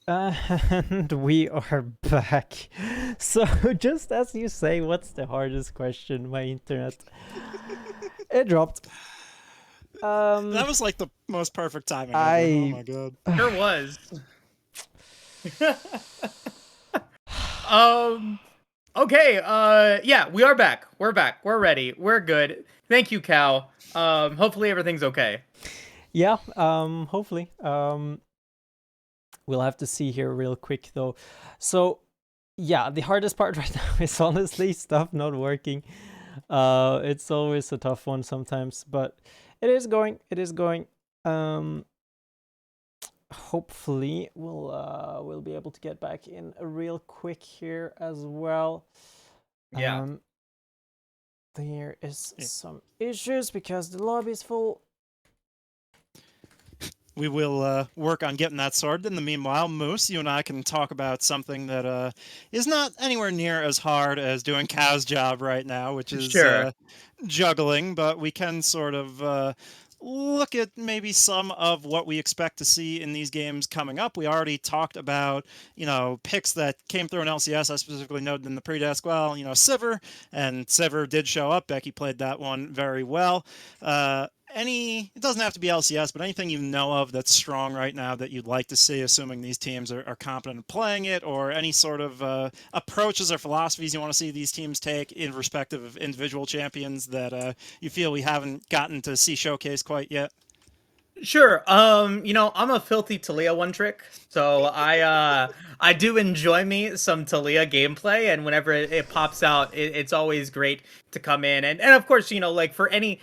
And we are back. So, just as you say, what's the hardest question? My internet. It dropped. That was like the most perfect timing ever. Oh I. my god. Sure was. um. Okay. Yeah, we are back. We're back. We're ready. We're good. Thank you, Cal. Hopefully everything's okay. Yeah, hopefully. We'll have to see here real quick though. So, yeah, the hardest part right now is honestly stuff not working. It's always a tough one sometimes, but it is going. It is going. Hopefully we'll be able to get back in real quick here as well. Yeah. There is some issues because the lobby is full. We will work on getting that sorted. In the meanwhile, Moose, you and I can talk about something that is not anywhere near as hard as doing Cow's job right now, which is Sure. juggling, but we can sort of look at maybe some of what we expect to see in these games coming up. We already talked about, picks that came through in LCS. I specifically noted in the pre-desk, well, Sivir, and Sivir did show up. Becky played that one very well. It doesn't have to be LCS, but anything you know of that's strong right now that you'd like to see, assuming these teams are competent in playing it, or any sort of approaches or philosophies you want to see these teams take in respective of individual champions that you feel we haven't gotten to see showcased quite yet? Sure. I'm a filthy Talia one trick, so I do enjoy me some Talia gameplay, and whenever it pops out, it's always great to come in and of course, like for any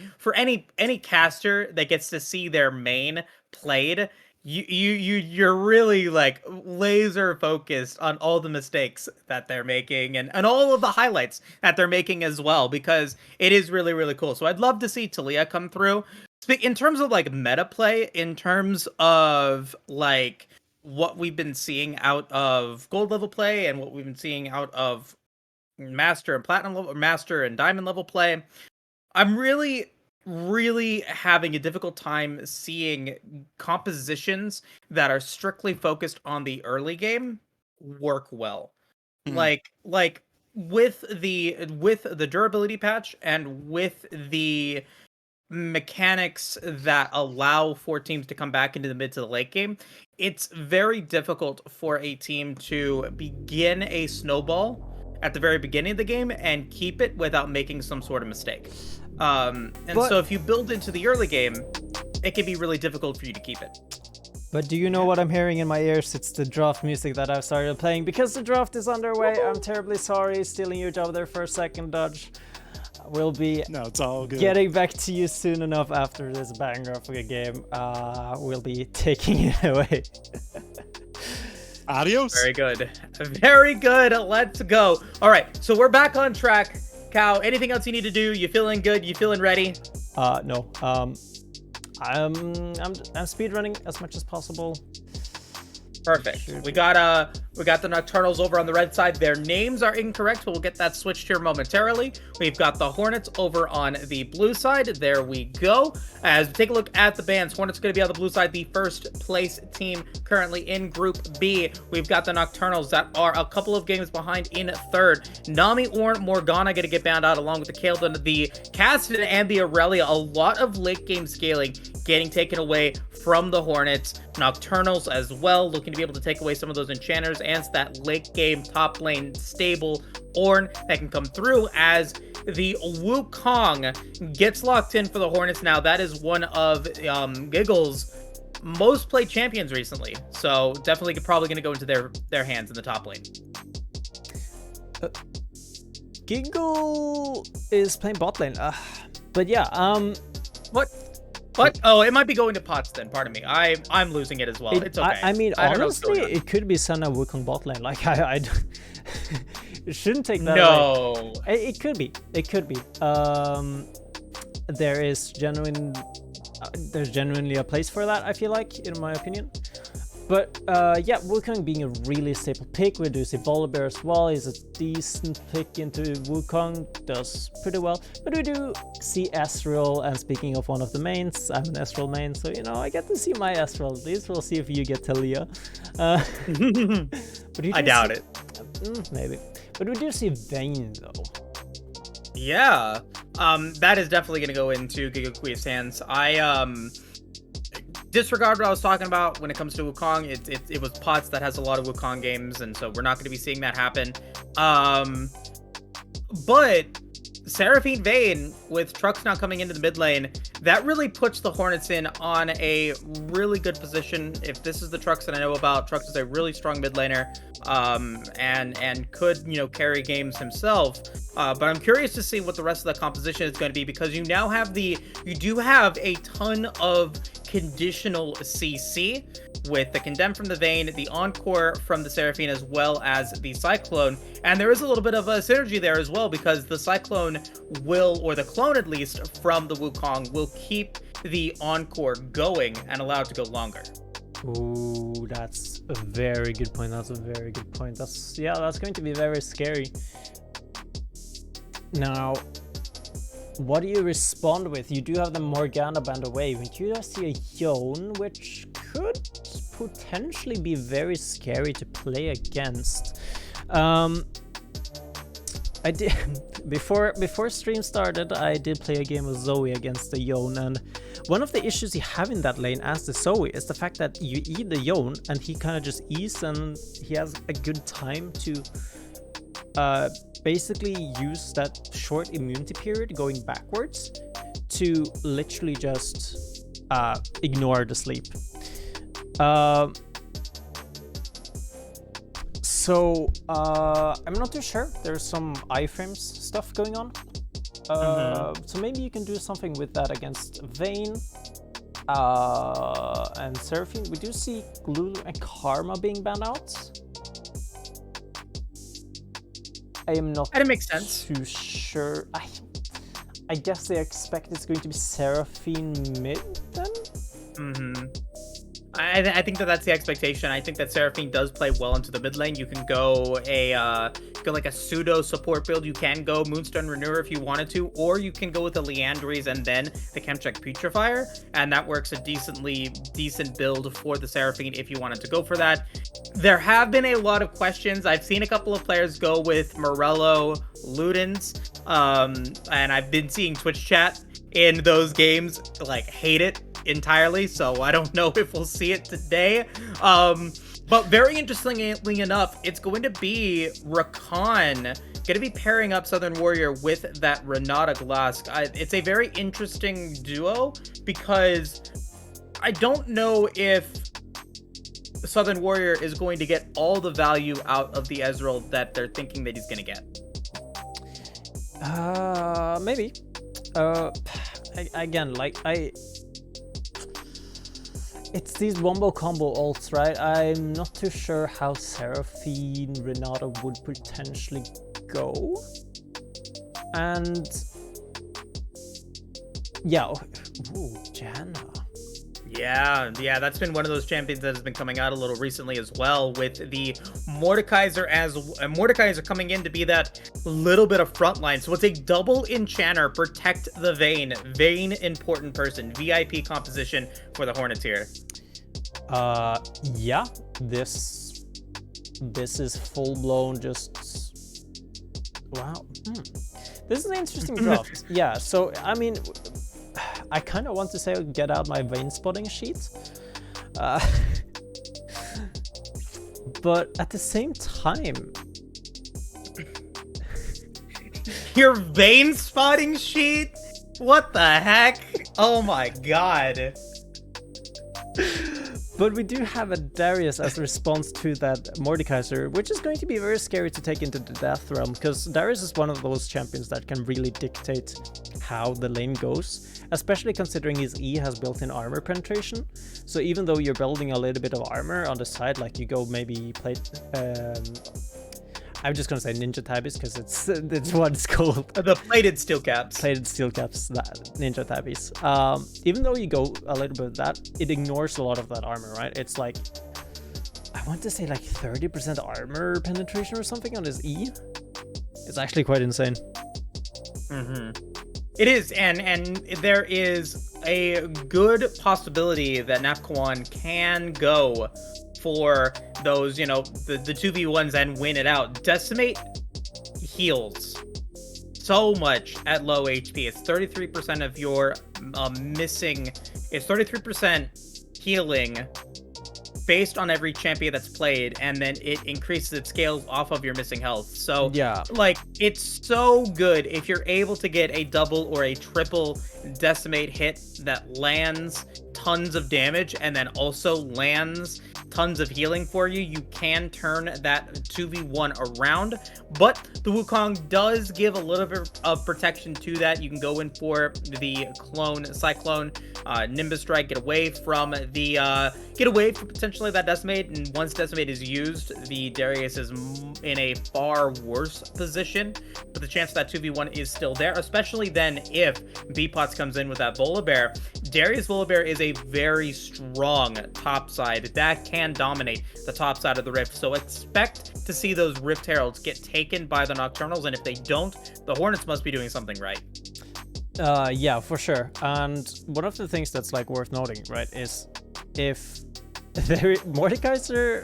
caster that gets to see their main played, you're really like laser focused on all the mistakes that they're making and all of the highlights that they're making as well, because it is really, really cool. So I'd love to see Talia come through. In terms of like meta play, in terms of like what we've been seeing out of gold level play and what we've been seeing out of master and platinum level, master and diamond level play, I'm really, really having a difficult time seeing compositions that are strictly focused on the early game work well. Mm. Like with the durability patch and with the mechanics that allow for teams to come back into the mid to the late game, it's very difficult for a team to begin a snowball at the very beginning of the game and keep it without making some sort of mistake. So if you build into the early game, it can be really difficult for you to keep it. But do you know what I'm hearing in my ears? It's the draft music that I've started playing because the draft is underway. I'm terribly sorry, stealing your job there for a second, Dodge. We'll be it's all good. Getting back to you soon enough after this banger of a game. We'll be taking it away. Adios. Very good. Very good. Let's go. All right. So we're back on track. Cow, anything else you need to do? You feeling good? You feeling ready? No. I'm speedrunning as much as possible. Perfect. We got the Nocturnals over on the red side. Their names are incorrect, so we'll get that switched here momentarily. We've got the Hornets over on the blue side. There we go. As we take a look at the bands, Hornets going to be on the blue side, the first place team currently in Group B. We've got the Nocturnals that are a couple of games behind in third. Nami or Morgana going to get banned out along with the Kael'thas, the Caston, and the Aurelia. A lot of late game scaling getting taken away from the Hornets. Nocturnals as well, looking to be able to take away some of those enchanters and that late game top lane stable Ornn that can come through as the Wukong gets locked in for the Hornets. Now that is one of Giggle's most played champions recently, so definitely probably going to go into their hands in the top lane. Giggle is playing bot lane, but yeah, What? Oh, it might be going to pots then. Pardon me. I'm losing it as well. It's okay. I mean, honestly, it could be Senna Wukong bot lane. Like I it shouldn't take that away. It could be. It could be. There's genuinely a place for that, I feel like, in my opinion. But yeah, Wukong being a really staple pick. We do see Volibear as well. He's a decent pick into Wukong, does pretty well. But we do see Ezreal, and speaking of one of the mains, I'm an Ezreal main, so you know, I get to see my Ezreal at least. We'll see if you get Talia. But I doubt it. Maybe. But we do see Vayne though. Yeah, that is definitely going to go into Gigaqueef's hands. Disregard what I was talking about when it comes to Wukong. It was Pots that has a lot of Wukong games, and so we're not going to be seeing that happen. But Seraphine Vayne, with Trux now coming into the mid lane, that really puts the Hornets in on a really good position. If this is the Trux that I know about, Trux is a really strong mid laner, and could, you know, carry games himself. But I'm curious to see what the rest of the composition is going to be, because you now have you do have a ton of conditional CC with the Condemn from the Vayne, the Encore from the Seraphine, as well as the Cyclone. And there is a little bit of a synergy there as well, because the Cyclone will, or the clone at least, from the Wukong will keep the Encore going and allow it to go longer. Ooh, that's a very good point. That's a very good point. That's going to be very scary. Now, what do you respond with? You do have the Morgana band away, but you do see a Yone, which could potentially be very scary to play against. I did before stream started, I did play a game of Zoe against the Yone, and one of the issues you have in that lane as the Zoe is the fact that you eat the Yone and he kind of just eats, and he has a good time to basically use that short immunity period going backwards to literally just ignore the sleep. So I'm not too sure. There's some iframes stuff going on. So maybe you can do something with that against Vayne and Seraphine. We do see Lulu and Karma being banned out. I am not That makes sense. too sure. I guess they expect it's going to be Seraphine mid then? I think that's the expectation. I think that Seraphine does play well into the mid lane. You can go like a pseudo support build. You can go Moonstone Renewer if you wanted to, or you can go with the Leandries and then the Chemcheck Putrefier, and that works a decent build for the Seraphine if you wanted to go for that. There have been a lot of questions. I've seen a couple of players go with Morello Ludens, and I've been seeing Twitch chat in those games like hate it entirely, so I don't know if we'll see it today. But very interestingly enough, it's going to be Rakan going to be pairing up Southern Warrior with that Renata Glask. It's a very interesting duo, because I don't know if Southern Warrior is going to get all the value out of the Ezreal that they're thinking that he's going to get. Maybe. Again, it's these wombo combo ults, right? I'm not too sure how Seraphine Renata would potentially go. And yeah, ooh, Janna. Yeah, that's been one of those champions that has been coming out a little recently as well, with the Mordekaiser Mordekaiser coming in to be that little bit of frontline. So it's a double enchanter, protect the Vayne. Vayne, important person, VIP composition for the Hornets here. Yeah, this is full blown just wow. This is an interesting draft. Yeah, so I mean, I kind of want to say get out my Vayne spotting sheet, but at the same time, your Vayne spotting sheet? What the heck? Oh my god. But we do have a Darius as a response to that Mordekaiser, which is going to be very scary to take into the Death Realm, because Darius is one of those champions that can really dictate how the lane goes, especially considering his E has built-in armor penetration. So even though you're building a little bit of armor on the side, like you go maybe play... I'm just gonna say Ninja Tabbies because it's what it's called. The plated steel caps. Plated steel caps, that Ninja Tabbies. Even though you go a little bit of that, it ignores a lot of that armor, right? It's like I want to say like 30% armor penetration or something on his E. It's actually quite insane. It is, and there is a good possibility that Nafkawan can go for those, the 2v1s and win it out. Decimate heals so much at low HP. It's 33% of your missing. It's 33% healing based on every champion that's played, and then it increases its scales off of your missing health. So yeah, like, it's so good if you're able to get a double or a triple decimate hit that lands tons of damage and then also lands tons of healing for you. You can turn that 2v1 around, but the Wukong does give a little bit of protection to that. You can go in for the clone Cyclone, Nimbus Strike, get away from potentially that decimate, and once decimate is used, the Darius is in a far worse position, but the chance that 2v1 is still there, especially then if B-Pots comes in with that Volibear. Darius Volibear is a very strong top side that can dominate the top side of the Rift, so expect to see those Rift Heralds get taken by the Nocturnals, and if they don't, the Hornets must be doing something right. Yeah, for sure. And one of the things that's like worth noting, right, is if Mordekaiser,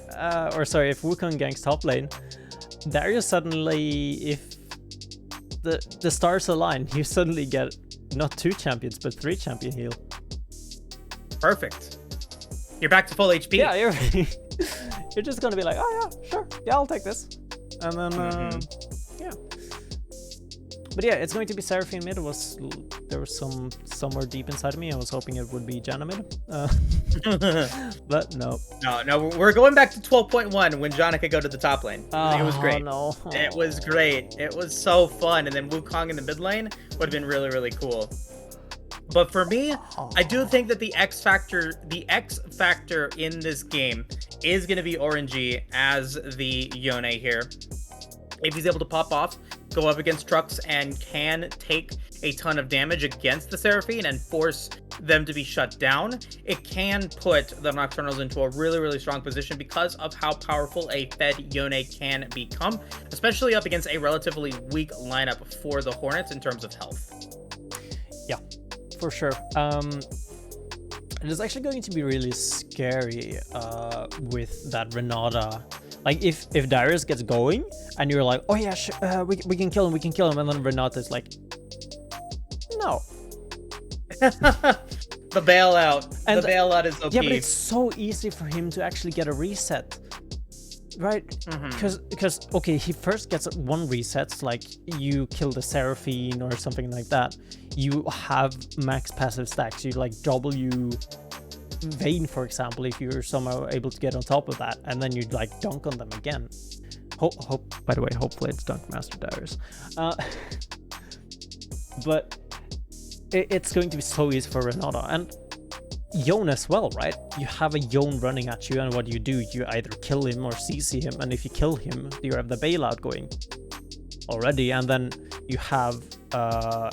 if Wukong ganks top lane, Darius suddenly, if the stars align, you suddenly get not 2 champions, but 3 champion heal. Perfect. You're back to full HP. Yeah, you're just gonna be like, oh yeah, sure, yeah, I'll take this. And then, yeah. But yeah, it's going to be Seraphine mid. There was somewhere deep inside of me, I was hoping it would be Janna mid. But no. No, we're going back to 12.1 when Janna could go to the top lane. It was great. No. It was great. It was so fun. And then Wukong in the mid lane would have been really, really cool. But for me, I do think that the X factor in this game is going to be RNG as the Yone here. If he's able to pop off, go up against trucks, and can take a ton of damage against the Seraphine and force them to be shut down, it can put the Nocturnals into a really, really strong position because of how powerful a fed Yone can become, especially up against a relatively weak lineup for the Hornets in terms of health. Yeah, for sure. It is actually going to be really scary with that Renata. Like, if Darius gets going, and you're like, oh yeah, we can kill him, and then Renata is like, no. The bailout. The bailout is OP. Yeah, but it's so easy for him to actually get a reset. Right? Because okay, he first gets 1 reset, like you kill the Seraphine or something like that. You have max passive stacks. You like W Vayne, for example, if you're somehow able to get on top of that, and then you like dunk on them again. By the way, hopefully it's Dunk Master Darius. But it's going to be so easy for Renata. And Yone as well, right? You have a Yone running at you, and what do? You either kill him or CC him, and if you kill him, you have the bailout going already, and then you have I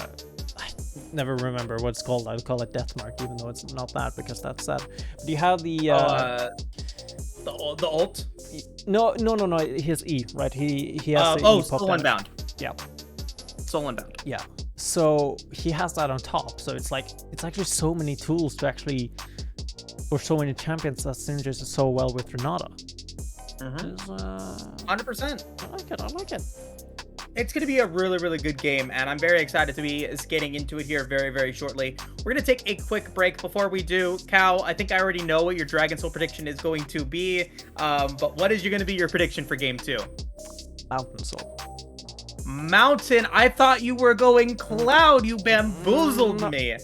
never remember what it's called. I'll call it Death Mark, even though it's not that, because that's sad. But you have the ult? No, his E, right? He has the E Soul Unbound. Yeah. Soul Unbound. Yeah. So he has that on top. So it's actually so many tools to actually, or so many champions that synergize so well with Renata. 100%. I like it. It's going to be a really, really good game, and I'm very excited to be getting into it here very, very shortly. We're going to take a quick break. Before we do, Cal, I think I already know what your Dragon Soul prediction is going to be, but what is going to be your prediction for Game 2? Mountain Soul. Mountain? I thought you were going Cloud. You bamboozled me.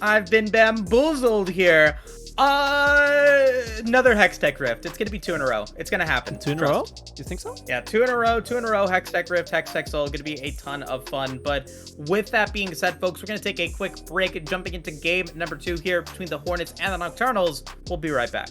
I've been bamboozled here. Another Hextech Rift. It's gonna be 2 in a row. It's gonna happen. 2 in a row? Do you think so? Yeah, 2 in a row. Hextech Rift, Hextech Soul. Gonna be a ton of fun. But with that being said, folks, we're gonna take a quick break, jumping into game number 2 here between the Hornets and the Nocturnals. We'll be right back.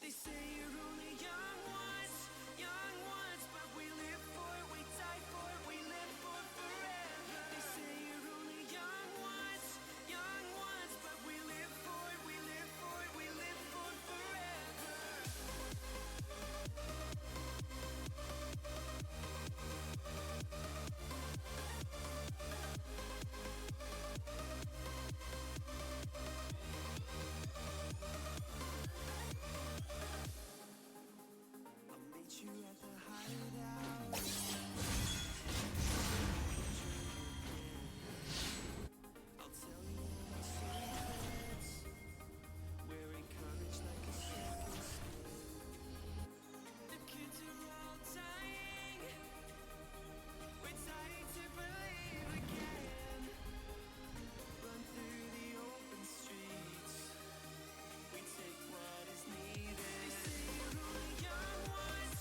They say you're only young ones, but we live for it, we die for it, we live for forever. They say you're only young ones, but we live for it, we live for it, we live for forever. You at the hideout. I'll tell you my secrets. Wearing courage like a circus. The kids are all dying. We're dying to believe again. Run through the open streets. We take what is needed. They say you're only young ones,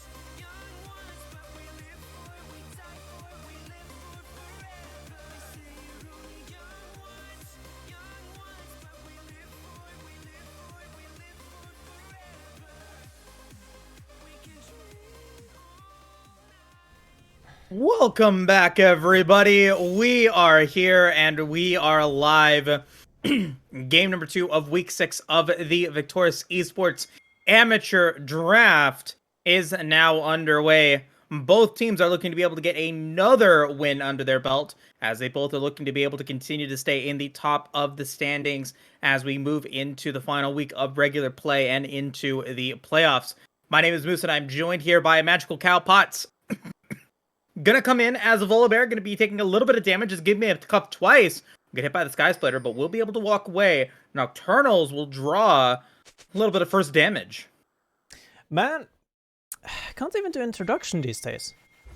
but we live for it, we die for it, we live for forever. They say you're only young ones, but we live for it, we live for it, we live for forever. We can dream all night. Welcome back, everybody. We are here and we are live. Game number 2 of week 6 of the Victoris Esports Amateur Draft is now underway. Both teams are looking to be able to get another win under their belt, as they both are looking to be able to continue to stay in the top of the standings as we move into the final week of regular play and into the playoffs. My name is Moose, and I'm joined here by Magical Cow Potts. Gonna come in as a Volibear, gonna be taking a little bit of damage, just give me a cuff twice. Get hit by the Sky Splitter, but we'll be able to walk away. Nocturnals will draw a little bit of first damage. Man, I can't even do introduction these days.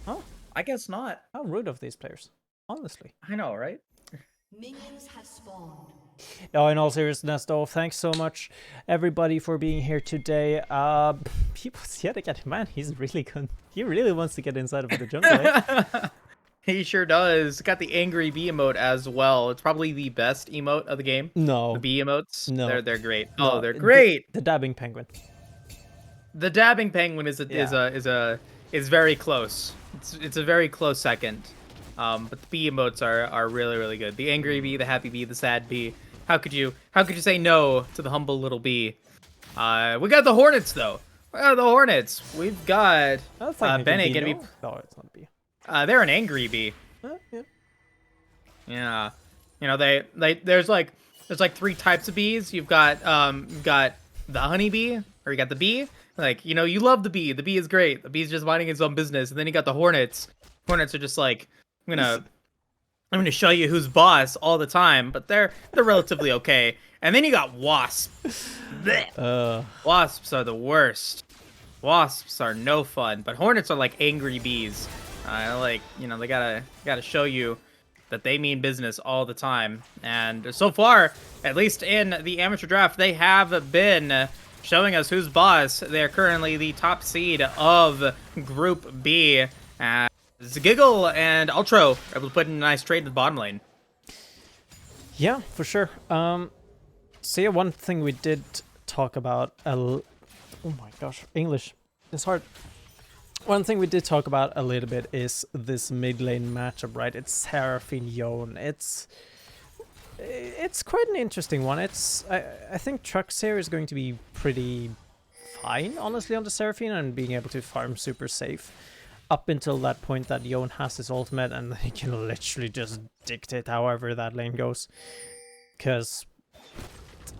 Oh, I guess not. how rude of these players. Honestly. I know, right? Minions have spawned. No, in all seriousness though, thanks so much everybody for being here today. People yet again, man, he's really good. He really wants to get inside of the jungle, eh? He sure does. Got the angry bee emote as well. It's probably the best emote of the game. No. The bee emotes. No. They're great. No, Oh, they're great. The dabbing penguin. The dabbing penguin is very close. It's a very close second. But the bee emotes are really good. The angry bee, the happy bee, the sad bee. How could you say no to the humble little bee? We got the hornets though. We got the hornets. We've got Bene gonna be. No, it's not a bee. They're an angry bee. Yeah. Yeah. You know, there's like 3 types of bees. You've got the honey bee, or you got the bee. Like, you know, you love the bee. The bee is great. The bee's just minding its own business. And then you got the hornets. Hornets are just like I'm gonna show you who's boss all the time, but they're relatively okay. And then you got Wasp. Blech. Wasps are the worst. Wasps are no fun, but Hornets are like angry bees. Like, they gotta show you that they mean business all the time. And so far, at least in the amateur draft, they have been showing us who's boss. They're currently the top seed of Group B. Giggle and Ultro are able to put in a nice trade in the bottom lane. Yeah, for sure. So yeah, one thing we did talk about. Oh my gosh, English. It's hard. One thing we did talk about a little bit is this mid lane matchup, right? It's Seraphine Yone. It's quite an interesting one. I think Trux here is going to be pretty fine, honestly, on the Seraphine and being able to farm super safe. Up until that point that Yone has his ultimate and he can literally just dictate however that lane goes. Because,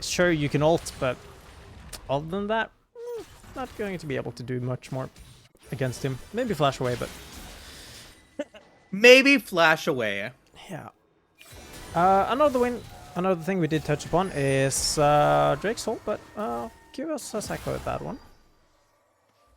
sure, you can ult, but other than that, not going to be able to do much more against him. Maybe flash away, but... Maybe flash away. Yeah. Another thing we did touch upon is Drake's ult, but give us a sec with that one.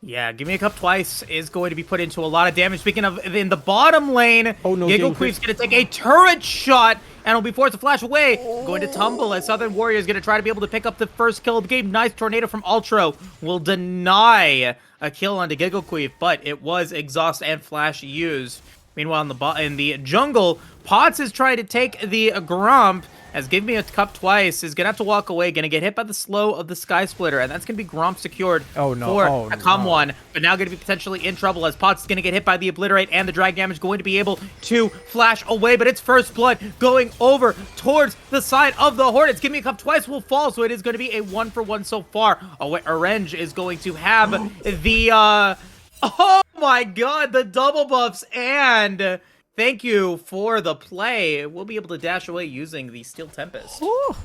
Yeah, Give Me a Cup twice is going to be put into a lot of damage. Speaking of, in the bottom lane, oh, no, Giggle Queef's going to take a turret shot and will be forced to flash away. Going to tumble as Southern Warrior is going to try to be able to pick up the first kill of the game. Nice tornado from Ultro will deny a kill onto Giggle Queef, but it was exhaust and flash used. Meanwhile, in the jungle, Potts is trying to take the Gromp, as Give Me a Cup twice is going to have to walk away, going to get hit by the slow of the Sky Splitter, and that's going to be Gromp secured for a Come1, but now going to be potentially in trouble as Potts is going to get hit by the Obliterate and the drag damage, going to be able to flash away, but it's First Blood going over towards the side of the Hornets. Give Me a Cup twice will fall, so it is going to be a 1-for-1 so far. Orange is going to have the... Oh my god, the double buffs, and thank you for the play. We'll be able to dash away using the Steel Tempest. Ooh.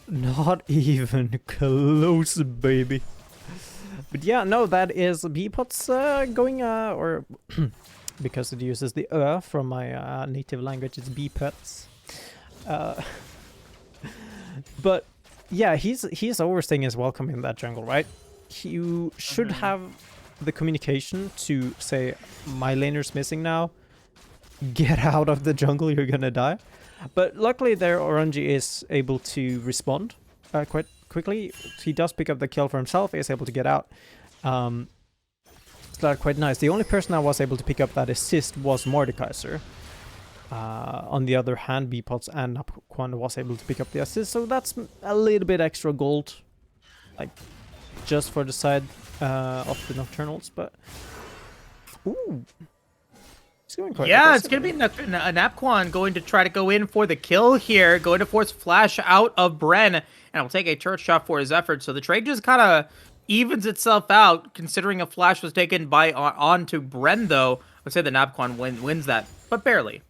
Not even close, baby. But yeah, no, that is Bpot's going, or because it uses the from my native language, it's Bpots. But yeah, he's overstaying his welcome in that jungle, right? You should have the communication to say, my laner's missing now, get out of the jungle, you're gonna die. But luckily there, Oranji is able to respond quite quickly. He does pick up the kill for himself, is able to get out. So that's quite nice. The only person that was able to pick up that assist was Mordekaiser. On the other hand, Bpots and Napquan was able to pick up the assist, so that's a little bit extra gold, like, just for the side of the Nocturnals, but... Ooh! It's going quite it's going to be Napquan going to try to go in for the kill here, going to force Flash out of Bren, and will take a turret shot for his efforts, so the trade just kind of evens itself out, considering a Flash was taken by onto Bren, though. I would say the Napquan wins that, but barely.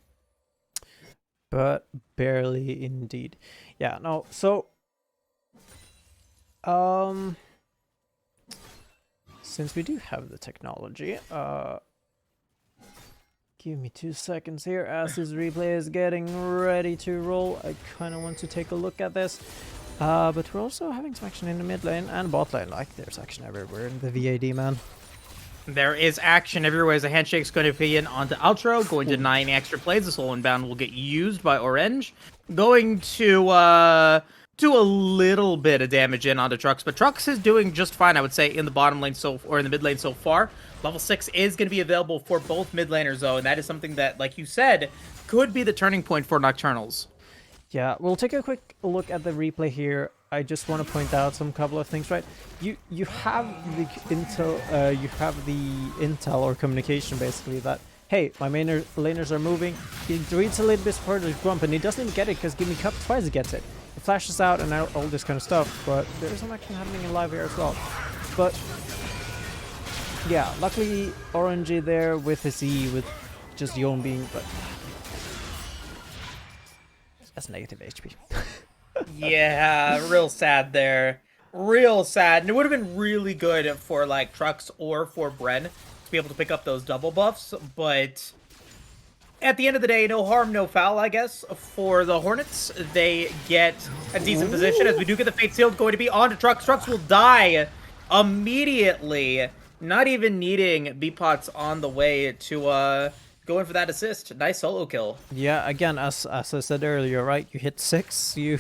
But barely indeed. Yeah, no, so... Since we do have the technology, give me 2 seconds here as this replay is getting ready to roll. I kind of want to take a look at this. But we're also having some action in the mid lane and bot lane. Like, there's action everywhere in the VAD, man. There is action everywhere as the handshake's going to be in onto Outro, going to deny any extra plays. The soul inbound will get used by Orange. Going to do a little bit of damage in onto Trux, but Trux is doing just fine, I would say, in the bottom lane or in the mid lane so far. Level 6 is going to be available for both mid laners, though, and that is something that, like you said, could be the turning point for Nocturnals. Yeah, we'll take a quick look at the replay here. I just want to point out some couple of things, right? You have the intel or communication basically that, hey, my laners are moving. He reads a little bit further to Grump, and he doesn't even get it because Give Me Cup twice gets it. It flashes out and all this kind of stuff, but there's some action happening in live here as well. But yeah, luckily Orangey there with his E, with just Yone being, but that's negative HP. Yeah, real sad there. Real sad. And it would have been really good for like Trux or for Bren to be able to pick up those double buffs, but at the end of the day, no harm, no foul, I guess, for the Hornets. They get a decent position as we do get the Fate Sealed going to be on to Trucks. Trucks will die immediately, not even needing B-Pots on the way to go in for that assist. Nice solo kill. Yeah, again, as I said earlier, right? You hit 6, you...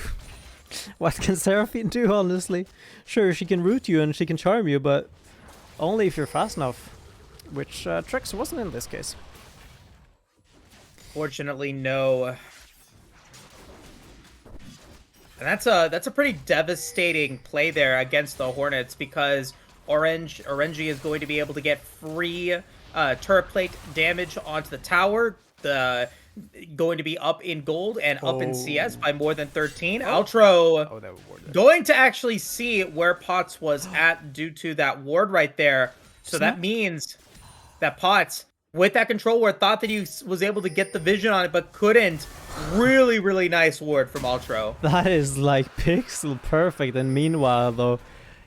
What can Seraphine do, honestly? Sure, she can root you and she can charm you, but only if you're fast enough. Which Trex wasn't in this case. Fortunately, no. And that's a pretty devastating play there against the Hornets because Orangey is going to be able to get free turret plate damage onto the tower. Going to be up in gold and up in CS by more than 13. Outro going to actually see where Potts was at due to that ward right there. So that means that Potts, with that control ward, thought that he was able to get the vision on it, but couldn't. Really, really nice ward from Outro. That is like pixel perfect. And meanwhile, though,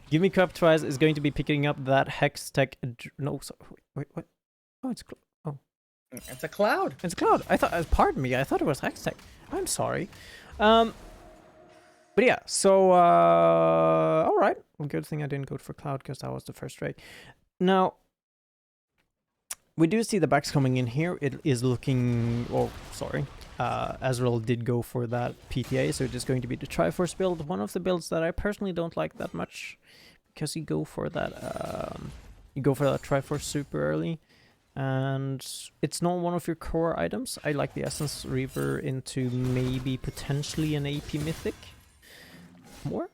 Give Me Cup Twice is going to be picking up that Hex Tech. No, sorry, wait, what? Oh, it's It's a cloud. It's a cloud. I thought, pardon me, I thought it was Hextech. I'm sorry. But yeah, so, alright. Well, good thing I didn't go for cloud because that was the first trade. Now, we do see the backs coming in here. It is looking, oh, sorry. Azrael did go for that PTA, so it is going to be the Triforce build. One of the builds that I personally don't like that much because you go for that, Triforce super early. And it's not one of your core items. I like the Essence Reaver into maybe potentially an AP Mythic more.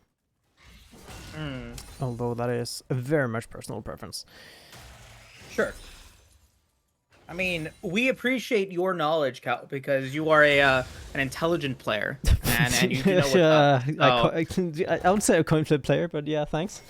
Although that is a very much personal preference. Sure. I mean, we appreciate your knowledge, Cal, because you are an intelligent player, and you do know what's up. I would say a coin flip player, but yeah, thanks.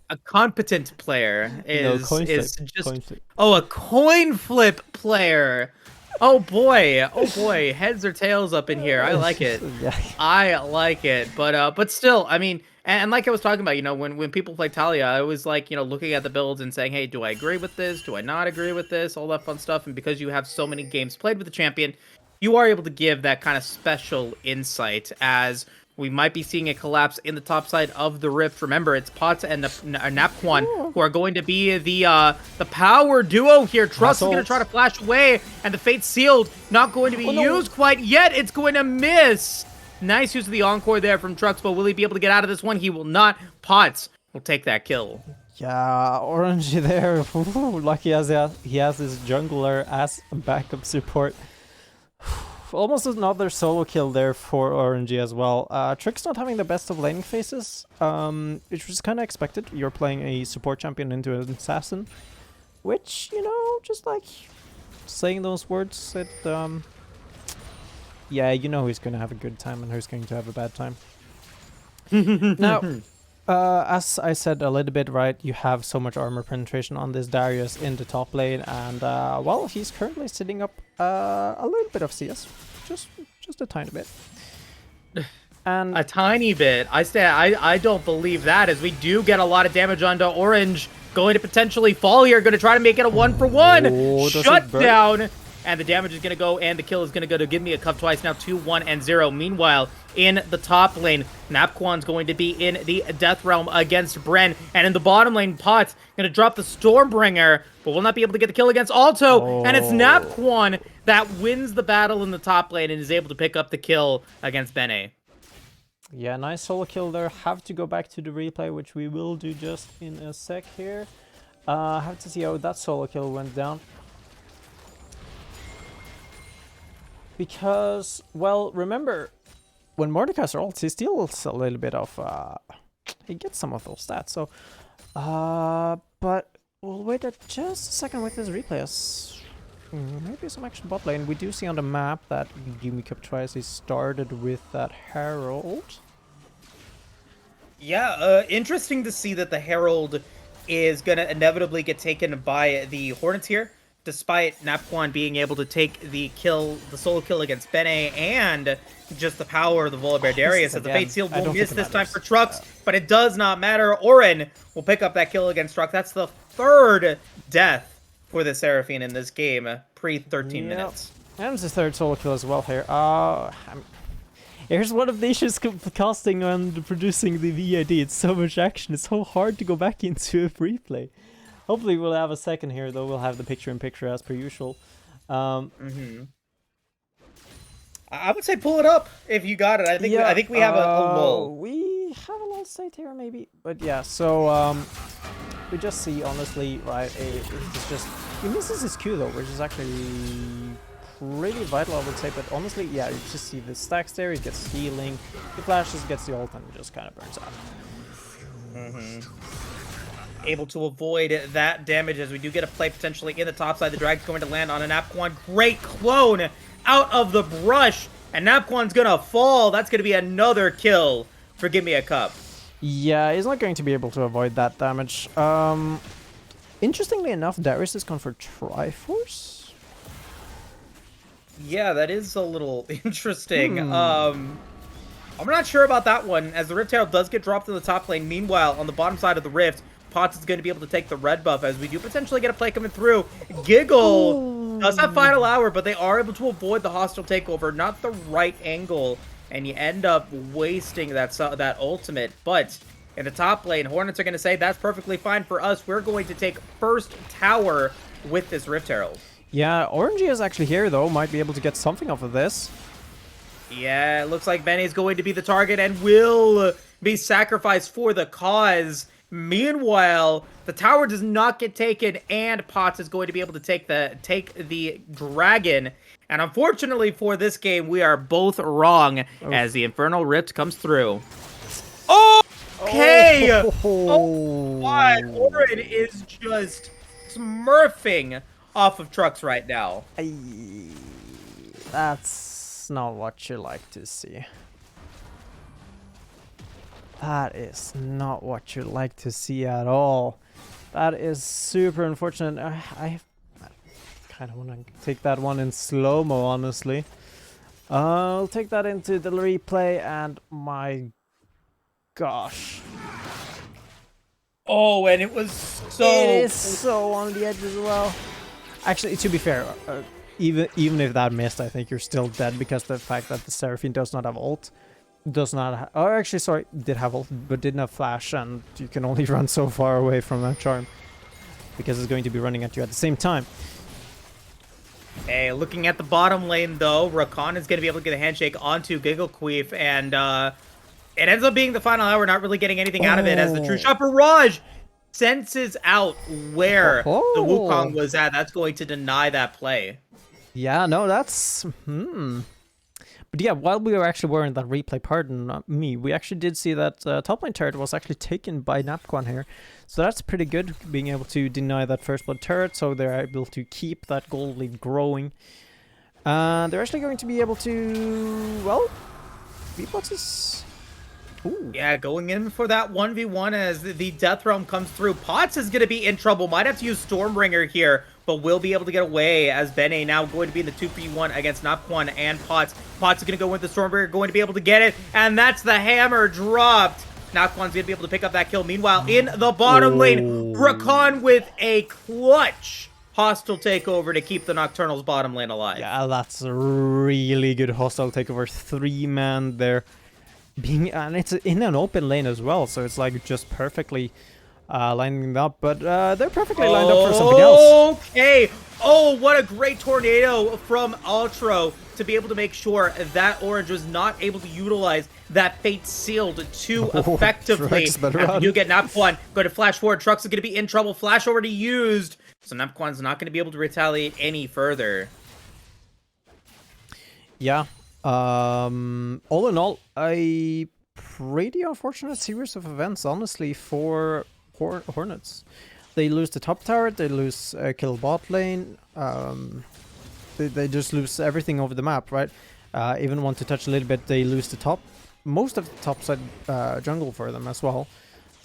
A competent player is just coin flip. Oh, a coin flip player. Oh boy, heads or tails up in here. I like it. Yeah. I like it, but still, I mean, and like I was talking about, you know, when people play Talia, I was like, you know, looking at the builds and saying, hey, do I agree with this? Do I not agree with this? All that fun stuff. And because you have so many games played with the champion, you are able to give that kind of special insight as we might be seeing a collapse in the top side of the Rift. Remember, it's Potts and Napquan who are going to be the power duo here. Trust is going to try to flash away, and the Fate Sealed not going to be used quite yet. It's going to miss. Nice use of the Encore there from Trucks, but will he be able to get out of this one? He will not. Potts will take that kill. Yeah, Orangey there. Ooh, lucky as he has this jungler as a backup support. Almost another solo kill there for Orangey as well. Trick's not having the best of laning phases, which was kind of expected. You're playing a support champion into an assassin, which, you know, just like saying those words, it, yeah, you know who's going to have a good time and who's going to have a bad time. Now, as I said a little bit, right, you have so much armor penetration on this Darius in the top lane, and, well, he's currently sitting up a little bit of CS. Just a tiny bit. And a tiny bit. I don't believe that, as we do get a lot of damage onto Orange. Going to potentially fall here. Going to try to make it a 1-for-1. Oh, shut down. And the damage is going to go, and the kill is going to go to Give Me a Cup Twice. Now 2-1-0. Meanwhile, in the top lane, Napquan's going to be in the Death Realm against Bren. And in the bottom lane, Potts going to drop the Stormbringer, but will not be able to get the kill against Alto. Oh. And it's Napquan that wins the battle in the top lane and is able to pick up the kill against Bene. yeah, nice solo kill there. Have to go back to the replay, which we will do just in a sec here. Have to see how that solo kill went down. Because, well, remember, when Mordekaiser ults, he steals a little bit of, he gets some of those stats, so, but we'll wait just a second with this replay, as maybe some action bot lane. We do see on the map that Give Me Cup Twice is started with that Herald. Yeah, interesting to see that the Herald is going to inevitably get taken by the Hornets here, despite Napquan being able to take the solo kill against Bene, and just the power of the Volibear Darius, as the Fate Seal will miss this time for Trucks, but it does not matter. Orin will pick up that kill against Trucks. That's the third death for the Seraphine in this game, pre-13 minutes. And it's the third solo kill as well here. Here's one of the issues casting and producing the VID. It's so much action. It's so hard to go back into a replay. Hopefully we'll have a second here, though. We'll have the picture-in-picture as per usual. I would say pull it up if you got it. I think we have a lull. We have a lull state here, maybe. But yeah, so we just see, honestly, right, it's just... He misses his Q, though, which is actually pretty vital, I would say. But honestly, yeah, you just see the stacks there. He gets healing. He flashes, gets the ult, and just kind of burns out. Able to avoid that damage as we do get a play potentially in the top side. The drag's going to land on a Napquan. Great clone out of the brush. And Napquan's going to fall. That's going to be another kill for Give Me a Cup. Yeah, he's not going to be able to avoid that damage. Interestingly enough, Darius has gone for Triforce. Yeah, that is a little interesting. I'm not sure about that one, as the Rift Herald does get dropped in the top lane. Meanwhile, on the bottom side of the Rift, Potts is going to be able to take the red buff, as we do potentially get a play coming through. Giggle does have final hour, but they are able to avoid the hostile takeover. Not the right angle, and you end up wasting that ultimate. But in the top lane, Hornets are going to say, that's perfectly fine for us. We're going to take first tower with this Rift Herald. Yeah, Orangey is actually here, though. Might be able to get something off of this. Yeah, it looks like Benny is going to be the target and will be sacrificed for the cause. Meanwhile, the tower does not get taken, and Potts is going to be able to take the dragon. And unfortunately for this game, we are both wrong as the Infernal Rift comes through. Oh! Okay! Oh my! Orin is just smurfing off of trucks right now. That's not what you like to see. That is not what you like to see at all. That is super unfortunate. I kind of want to take that one in slow-mo, honestly. I'll take that into the replay, and my gosh. Oh, and it was so... It is so on the edge as well. Actually, to be fair, even if that missed, I think you're still dead, because the fact that the Seraphine does not have ult, or actually, sorry, did have ult, but didn't have flash, and you can only run so far away from that charm, because it's going to be running at you at the same time. Hey, looking at the bottom lane, though, Rakan is going to be able to get a handshake onto Gigglequeef, and it ends up being the final hour, not really getting anything out of it, as the True Shot Barrage senses out where the Wukong was at. That's going to deny that play. Yeah, no, that's... But yeah, while we were actually in that replay, pardon me, we actually did see that top lane turret was actually taken by Napquan here. So that's pretty good, being able to deny that first blood turret, so they're able to keep that gold lead growing. And they're actually going to be able to, well, V-Bots is... Ooh. Yeah, going in for that 1v1 as the Death Realm comes through. Potts is going to be in trouble. Might have to use Stormbringer here, but will be able to get away, as Bene now going to be in the 2v1 against Napquan and Potts. Potts is going to go with the Stormbringer, going to be able to get it, and that's the hammer dropped. Napquan's going to be able to pick up that kill. Meanwhile, in the bottom lane, Rakan with a clutch hostile takeover to keep the Nocturnal's bottom lane alive. Yeah, that's a really good hostile takeover. 3-man there. And it's in an open lane as well, so it's like just perfectly lining up, but they're perfectly lined up for something else. Okay. Oh, what a great tornado from Ultro to be able to make sure that Orange was not able to utilize that Fate Sealed too effectively. You get Napquan going to flash forward. Trucks is going to be in trouble. Flash already used, so Napquan's not going to be able to retaliate any further. Yeah. All in all, a pretty unfortunate series of events, honestly, for Hornets. They lose the top tower, they lose kill bot lane, they just lose everything over the map, right? Even want to touch a little bit, they lose the most of the top side jungle for them as well.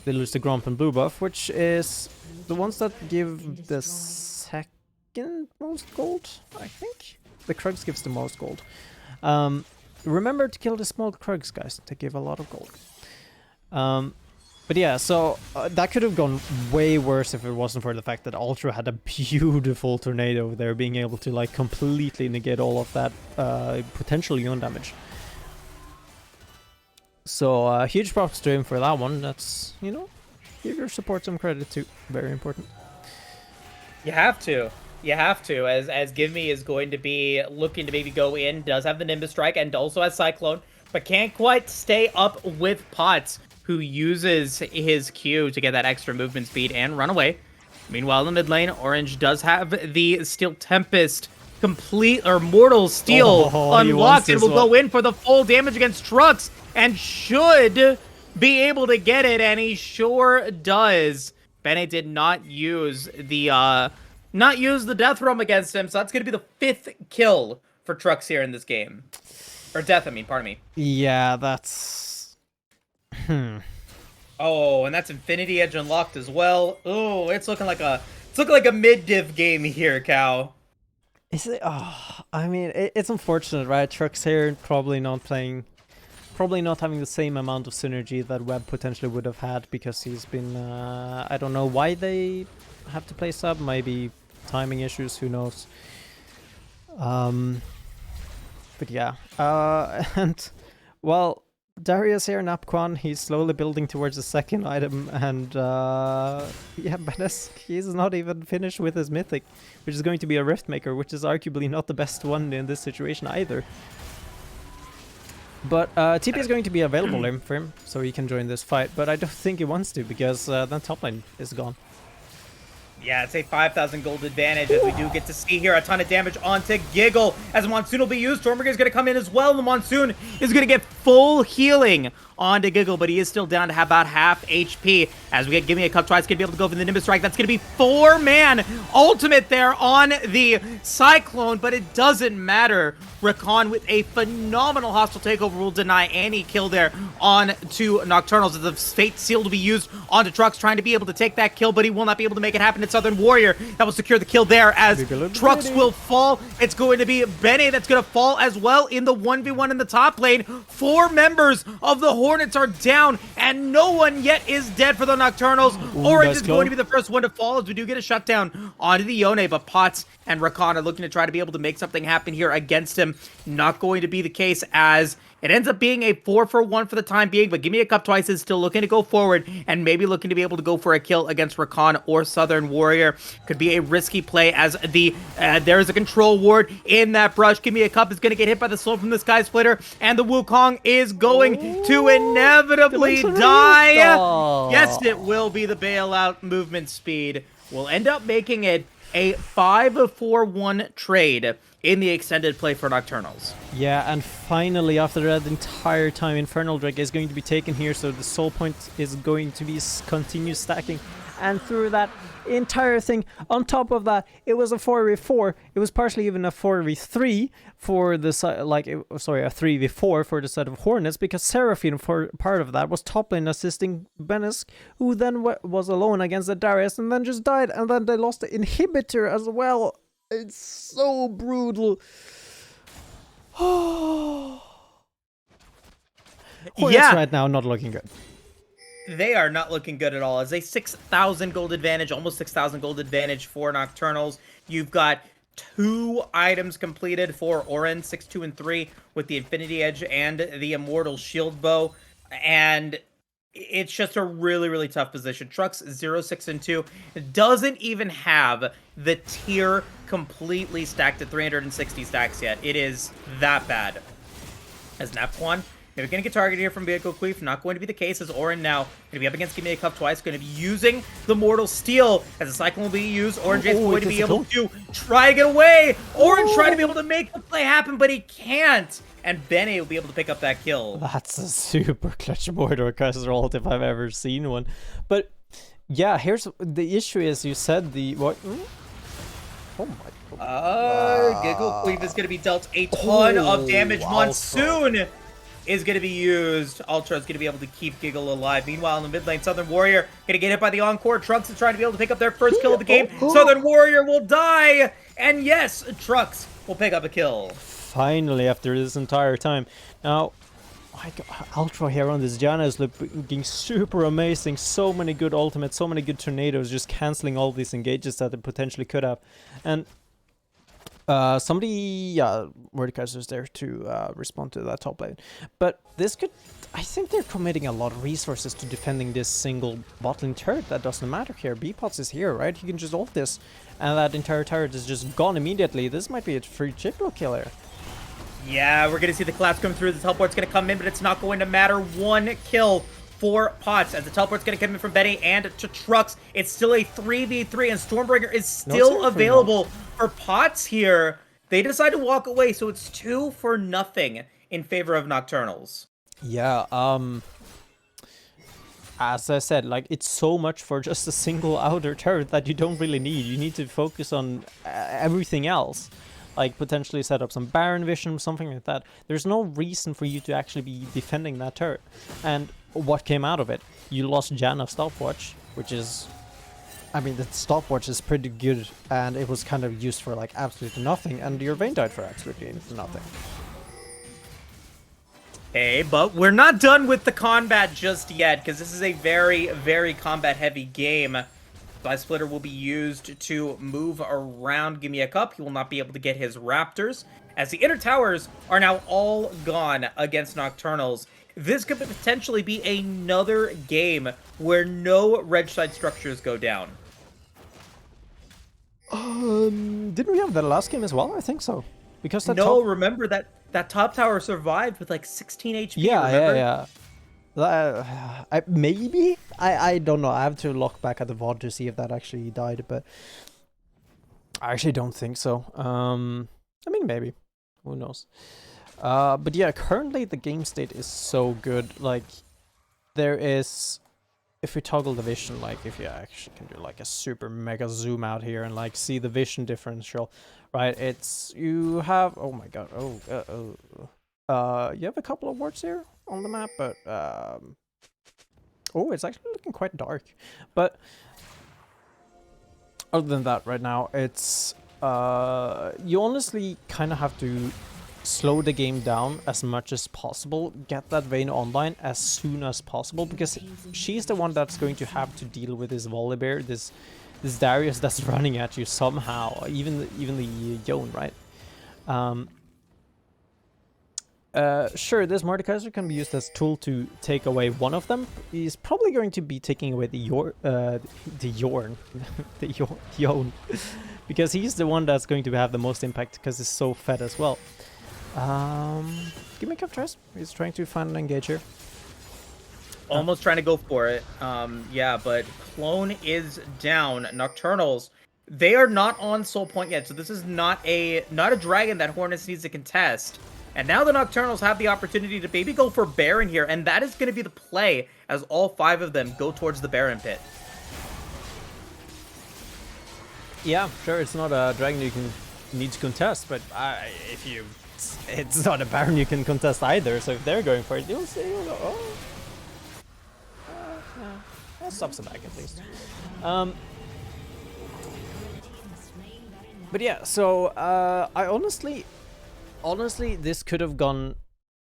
They lose the Gromp and blue buff, which is the ones that give the second most gold, I think. The Krugs gives the most gold. Remember to kill the small Krugs, guys. They give a lot of gold. But yeah, so that could have gone way worse if it wasn't for the fact that Ultra had a beautiful tornado there, being able to like completely negate all of that potential Yon damage. So huge props to him for that one. That's, you know, give your support some credit too. Very important. You have to. You have to, as Give Me is going to be looking to maybe go in, does have the Nimbus Strike, and also has Cyclone, but can't quite stay up with Potts, who uses his Q to get that extra movement speed and run away. Meanwhile, in the mid lane, Orange does have the Steel Tempest complete, or Mortal Steel unlocked, and will go in for the full damage against Trucks, and should be able to get it, and he sure does. Bene did not use the death roam against him, so that's going to be the 5th kill for Trucks here in this game. Or death, I mean, pardon me. Yeah, that's... Oh, and that's Infinity Edge unlocked as well. Oh, it's looking like a mid-div game here, Cow. Is it? Oh, I mean, it's unfortunate, right? Trucks here probably not having the same amount of synergy that Webb potentially would have had, because he's been, I don't know why they have to play sub, maybe timing issues, who knows. But yeah, and, well, Darius here, Napquan, he's slowly building towards the second item, and yeah, Benesk, he's not even finished with his mythic, which is going to be a Rift Maker, which is arguably not the best one in this situation either. But TP is going to be available for him, so he can join this fight, but I don't think he wants to, because then top lane is gone. Yeah, it's a 5,000 gold advantage, as we do get to see here a ton of damage onto Giggle, as Monsoon will be used. Stormbringer is going to come in as well, and the Monsoon is going to get full healing onto Giggle, but he is still down to about half HP. As we get Give Me a Cup twice, going to be able to go for the Nimbus Strike. That's going to be 4-man ultimate there on the Cyclone, but it doesn't matter. Rakan with a phenomenal hostile takeover will deny any kill there onto Nocturnals, as the Fate Seal to be used onto Trucks, trying to be able to take that kill, but he will not be able to make it happen. It's Southern Warrior that will secure the kill there, as Trucks will fall. It's going to be Bene that's going to fall as well in the 1v1 in the top lane. 4 members of the Hornets are down, and no one yet is dead for the Nocturnals. Orange is going to be the first one to fall, as we do get a shutdown onto the Yone, but Potts and Rakan are looking to try to be able to make something happen here against him. Not going to be the case, as it ends up being a 4-for-1 for the time being, but Give Me a Cup twice is still looking to go forward and maybe looking to be able to go for a kill against Rakan or Southern Warrior. Could be a risky play, as there is a control ward in that brush. Give Me a Cup is going to get hit by the soul from the Sky Splitter, and the Wukong is going to inevitably die. Yes, it will be. The bailout movement speed will end up making it a 5-4-1 trade in the extended play for Nocturnals. Yeah, and finally, after that entire time, Infernal Drake is going to be taken here, so the soul point is going to be continue stacking. And through that entire thing, on top of that, it was a 4v4. It was partially even a 4v3 for the side, like, sorry, a 3v4 for the side of Hornets, because Seraphine, for part of that, was top lane assisting Benesk, who then was alone against the Darius and then just died, and then they lost the inhibitor as well. It's so brutal. Hornets right now not looking good. They are not looking good at all. As a 6,000 gold advantage, almost 6,000 gold advantage for Nocturnals. You've got 2 items completed for Orin, 6, 2, and 3, with the Infinity Edge and the Immortal Shield Bow. And it's just a really, really tough position. Trucks 0, 6, and 2 doesn't even have the tier completely stacked at 360 stacks yet. It is that bad. As Napquan, maybe going to get targeted here from Vehicle Queef. Not going to be the case, as Orin now going to be up against Give Me a Cup twice. Going to be using the Mortal Steel, as the Cyclone will be used. Orange is going to be able to try to get away. Orange trying to be able to make the play happen, but he can't. And Bene will be able to pick up that kill. That's a super clutch Mordor ult if I've ever seen one. But yeah, here's the issue: is you said the what? Oh my god! Giggle Queef is going to be dealt a ton of damage. Monsoon is going to be used. Ultra is going to be able to keep Giggle alive. Meanwhile, in the mid lane, Southern Warrior going to get hit by the Encore. Trunks is trying to be able to pick up their first kill of the game. Southern Warrior will die, and yes, Trunks will pick up a kill. Finally, after this entire time. Now, my god, Ultra here on this Janna is looking super amazing. So many good ultimates, so many good tornadoes, just cancelling all these engages that it potentially could have. And somebody, yeah, Mordekaiser is there to respond to that top lane. But this could, I think they're committing a lot of resources to defending this single bottling turret. That doesn't matter here. B-Pots is here, right? He can just ult this, and that entire turret is just gone immediately. This might be a free triple kill here. Yeah, we're going to see the collapse come through. The teleport's going to come in, but it's not going to matter. 1 kill for Pots, as the teleport's going to come in from Benny and to Trucks. It's still a 3v3, and Stormbringer is still available for Pots here. They decide to walk away, so it's 2-0 in favor of Nocturnals. Yeah, as I said, like, it's so much for just a single outer turret that you don't really need. You need to focus on everything else. Like, potentially set up some Baron Vision, something like that. There's no reason for you to actually be defending that turret. And what came out of it? You lost Janna Stopwatch, which is... I mean, the stopwatch is pretty good, and it was kind of used for, like, absolutely nothing, and your Vayne died for absolutely nothing. Hey, but we're not done with the combat just yet, because this is a very, very combat-heavy game. Side Splitter will be used to move around Give Me a Cup. He will not be able to get his Raptors, as the inner towers are now all gone against Nocturnals. This could potentially be another game where no red side structures go down. Didn't we have that last game as well? I think so. Because that Remember that top tower survived with like 16 HP. Yeah, remember? Maybe? I don't know. I have to look back at the VOD to see if that actually died, but I actually don't think so. I mean, maybe. Who knows? But yeah, currently the game state is so good. Like, there is... If we toggle the vision, like, if you actually can do like a super mega zoom out here and like see the vision differential, right? It's... You have... Oh my god. You have a couple of wards here on the map, but... Oh, it's actually looking quite dark. But... Other than that, right now, it's... you honestly kind of have to slow the game down as much as possible, get that Vayne online as soon as possible, because she's the one that's going to have to deal with this Volibear, this Darius that's running at you somehow, even the Yone, right? Sure, this Mordekaiser can be used as a tool to take away one of them. He's probably going to be taking away the Yone, because he's the one that's going to have the most impact, because he's so fed as well. Give me a cup, Tress. He's trying to find an engage here. Almost trying to go for it. Yeah, but Clone is down. Nocturnals, they are not on Soul Point yet, so this is not a dragon that Hornets needs to contest. And now the Nocturnals have the opportunity to maybe go for Baron here, and that is going to be the play as all 5 of them go towards the Baron pit. Yeah, sure, it's not a dragon you can need to contest, but it's not a Baron you can contest either, so if they're going for it, you'll see, you'll go, oh. That stops the back at least. But yeah, so I honestly, this could have gone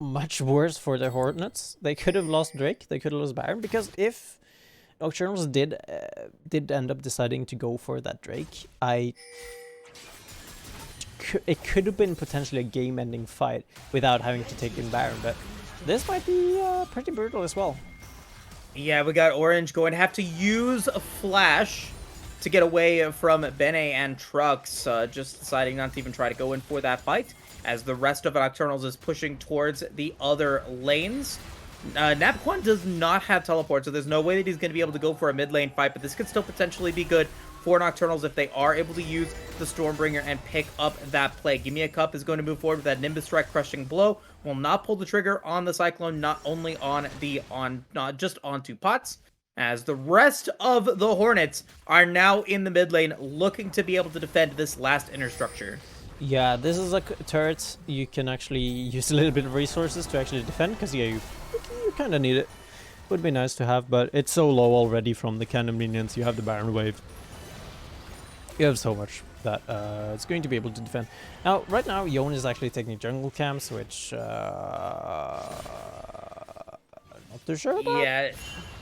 much worse for the Hornets. They could have lost Drake, they could have lost Baron, because if Nocturnals did end up deciding to go for that Drake, it could have been potentially a game-ending fight without having to take in Baron, but this might be pretty brutal as well. Yeah, we got Orange going to have to use a flash to get away from Bene and Trucks, just deciding not to even try to go in for that fight, as the rest of Nocturnals is pushing towards the other lanes. Napquan does not have teleport, so there's no way that he's going to be able to go for a mid lane fight, but this could still potentially be good for Nocturnals if they are able to use the Stormbringer and pick up that play. Give Me a Cup is going to move forward with that Nimbus Strike Crushing Blow. Will not pull the trigger on the Cyclone, not just onto Pots, as the rest of the Hornets are now in the mid lane looking to be able to defend this last inner structure. Yeah, this is a turret you can actually use a little bit of resources to actually defend, because yeah, you kind of need it. Would be nice to have, but it's so low already from the cannon minions. You have the Baron wave. You have so much that it's going to be able to defend. Now, right now, Yon is actually taking jungle camps, which not too sure about. Yeah,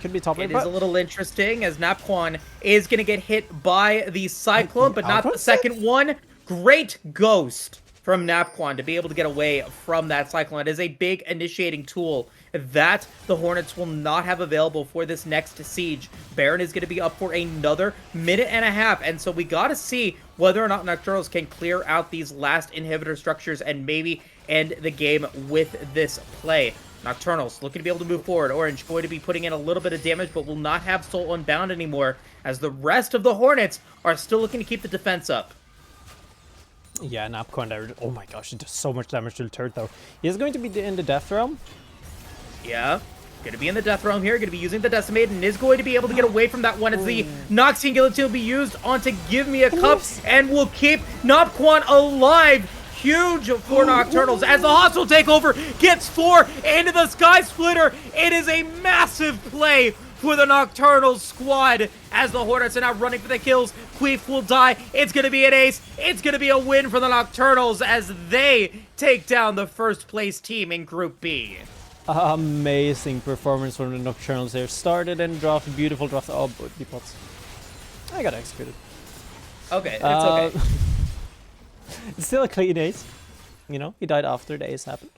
Could be top lane, it is but a little interesting as Napquan is going to get hit by the Cyclone, but not the second one. Great Ghost from Napquan to be able to get away from that Cyclone. It is a big initiating tool that the Hornets will not have available for this next siege. Baron is going to be up for another minute and a half, and so we got to see whether or not Nocturnals can clear out these last inhibitor structures and maybe end the game with this play. Nocturnals looking to be able to move forward. Orange going to be putting in a little bit of damage, but will not have Soul Unbound anymore, as the rest of the Hornets are still looking to keep the defense up. yeah, Napquan there. Oh my gosh, it does so much damage to the turret though. He is going to be in the Death Realm. Yeah, going to be in the Death Realm here, going to be using the Decimate, and is going to be able to get away from that one as the Noxian Guillotine will be used onto Give Me a Cup, and will keep Napquan alive. Huge for Nocturnals as the hostile takeover gets 4 into the Sky Splitter. It is a massive play for the Nocturnal squad as the Hornets are now running for the kills. Queef will die. It's going to be an ace. It's going to be a win for the Nocturnals as they take down the first place team in Group B. Amazing performance from the Nocturnals here. Started and dropped, beautiful draft. Oh, depots. I got executed. Okay, it's okay. It's still a clean ace. You know, he died after the ace happened.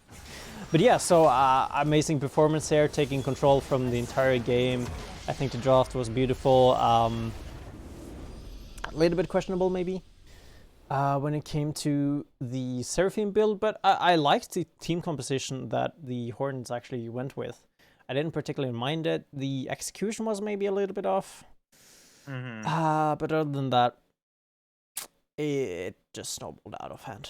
But yeah, so amazing performance here, taking control from the entire game. I think the draft was beautiful. A little bit questionable maybe when it came to the Seraphim build, but I liked the team composition that the Hornets actually went with. I didn't particularly mind it. The execution was maybe a little bit off. But other than that, it just snowballed out of hand.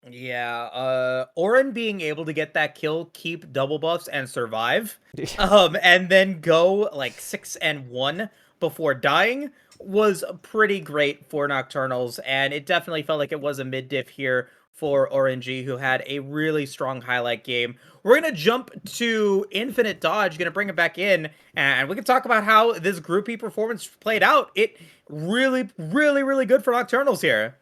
Yeah, Orin being able to get that kill, keep double buffs, and survive, and then go like 6-1 before dying was pretty great for Nocturnals, and it definitely felt like it was a mid-diff here for RNG, who had a really strong highlight game. We're going to jump to Infinite Dodge, going to bring it back in, and we can talk about how this Group E performance played out. It really, really, really good for Nocturnals here.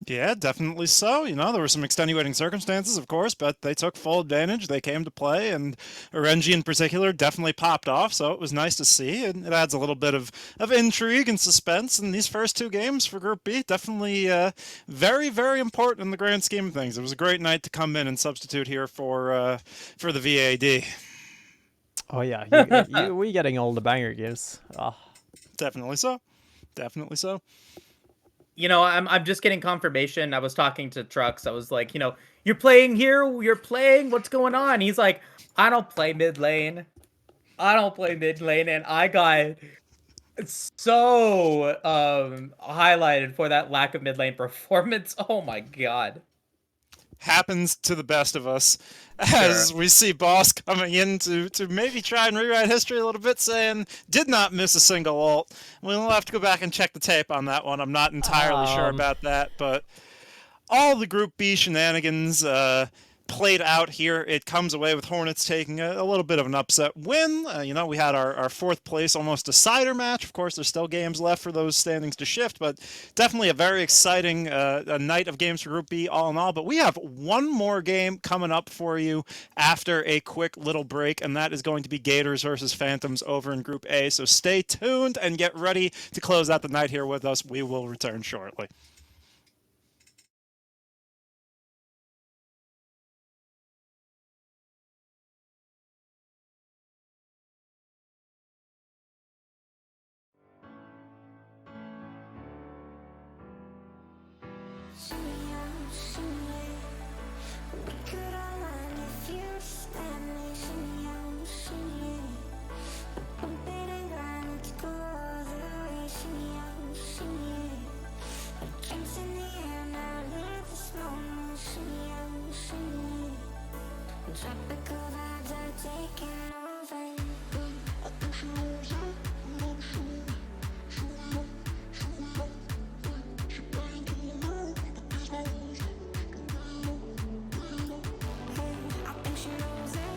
Yeah, definitely so. You know, there were some extenuating circumstances, of course, but they took full advantage. They came to play, and RNG in particular definitely popped off, so it was nice to see, and it adds a little bit of intrigue and suspense in these first two games for Group B. Definitely very, very important in the grand scheme of things. It was a great night to come in and substitute here for the VAD. Oh yeah, we getting all the banger games. Oh. Definitely so. Definitely so. You know, I'm just getting confirmation. I was talking to Trucks. I was like, you know, you're playing here. You're playing. What's going on? He's like, I don't play mid lane. I don't play mid lane, and I got so highlighted for that lack of mid lane performance. Oh my god. Happens to the best of us, as Sure. we see Boss coming in to maybe try and rewrite history a little bit, saying did not miss a single ult. We'll have to go back and check the tape on that one. I'm not entirely sure about that, but all the Group B shenanigans played out here. It comes away with Hornets taking a little bit of an upset win. You know, we had our fourth place almost decider match. Of course, there's still games left for those standings to shift, but definitely a very exciting a night of games for Group B all in all. But we have one more game coming up for you after a quick little break, and that is going to be Gators versus Phantoms over in Group A. So stay tuned and get ready to close out the night here with us. We will return shortly. Tropical vibes are taking over. I think she knows it.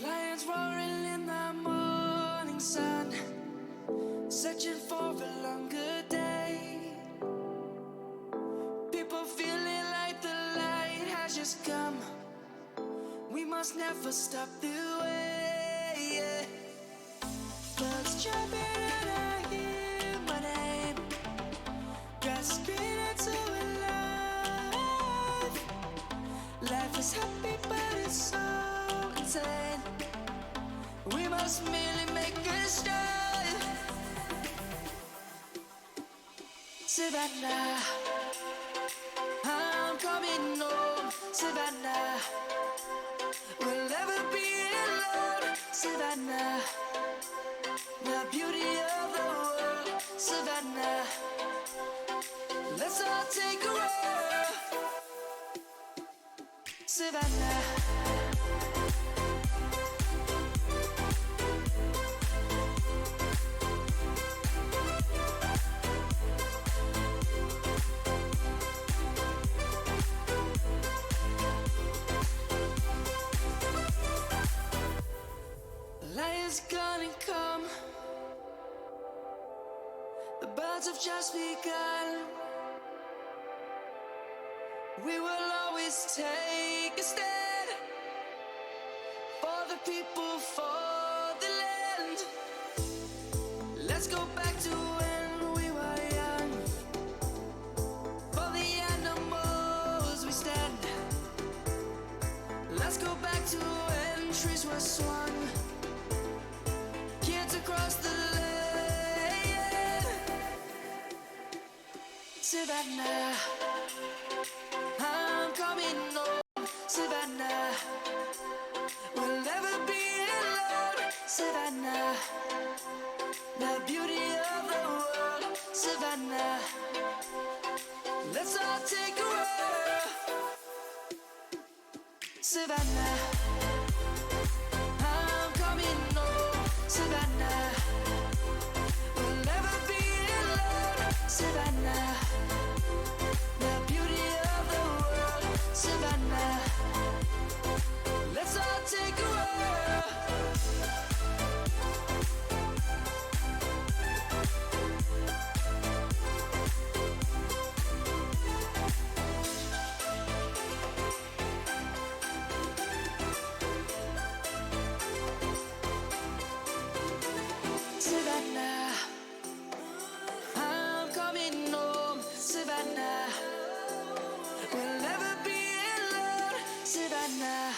Lions roaring in the morning sun, searching for a longer day. People feeling like the light has just come. We must never stop the way. Yeah. Birds jumping and I hear my name, grasping into a life. Life is happy but it's so insane. We must merely make a start. Savannah, I'm coming home. Savannah, we'll never be alone. Savannah, the beauty of the world. Savannah, let's all take a roll. Savannah. Lion's gonna come. The birds have just begun. We will always take a stand for the people, for the land. Let's go back to when we were young. For the animals we stand. Let's go back to when trees were swung. Kids across the land. Savannah, I'm coming home. Savannah, we'll never be alone. Savannah, the beauty of the world. Savannah, let's all take a roll. Savannah, I'm coming home. Savannah, we'll never be alone. Savannah, the beauty of the world. Savannah, let's all take a roll. Savannah, I'm coming home. Savannah, we'll never be alone. Savannah.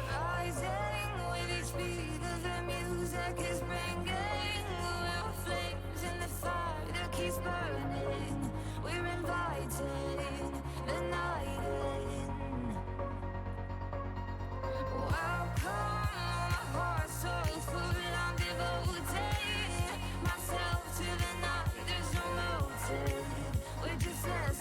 Rising with each beat of the music is bringing. We're flames in the fire that keeps burning. We're inviting the night in. Welcome, my heart so full. I'm devoting myself to the night. There's no motive. We're just as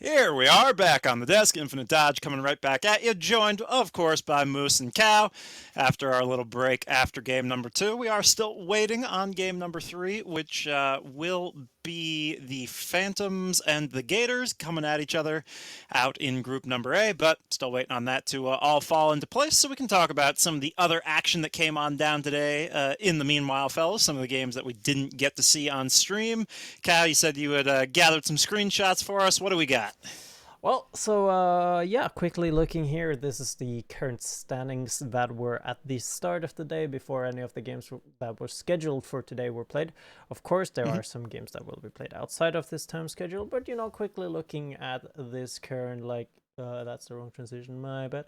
Here we are back on the desk. Infinite Dodge coming right back at you, joined, of course, by Moose and Cow. After our little break after game number 2, we are still waiting on game number 3, which will be the Phantoms and the Gators coming at each other out in group number A, but still waiting on that to all fall into place so we can talk about some of the other action that came on down today. In the meanwhile, fellas, some of the games that we didn't get to see on stream. Cal, you said you had gathered some screenshots for us. What do we got? Well, so yeah, quickly looking here, this is the current standings that were at the start of the day before any of the games that were scheduled for today were played. Of course, there are some games that will be played outside of this time schedule, but quickly looking at this current, that's the wrong transition, my bad.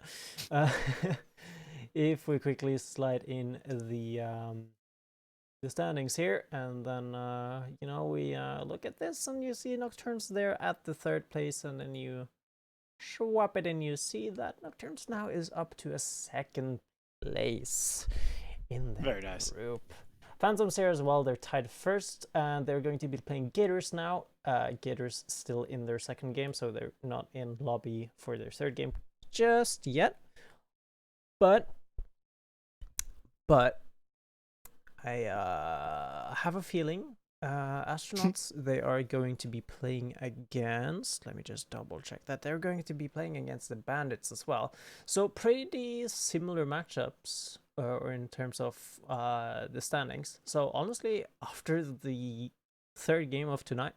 If we quickly slide in the standings here, and then we look at this, and you see Nocturnes there at the 3rd place, and then you swap it and you see that Nocturnes now is up to a 2nd place in the Very nice. group. Phantoms here as well, they're tied 1st, and they're going to be playing Gators now. Gators still in their 2nd game, so they're not in lobby for their 3rd game just yet, but I have a feeling Astronauts, they are going to be playing against, let me just double check that, they're going to be playing against the Bandits as well. So pretty similar matchups or in terms of the standings. So honestly, after the 3rd game of tonight,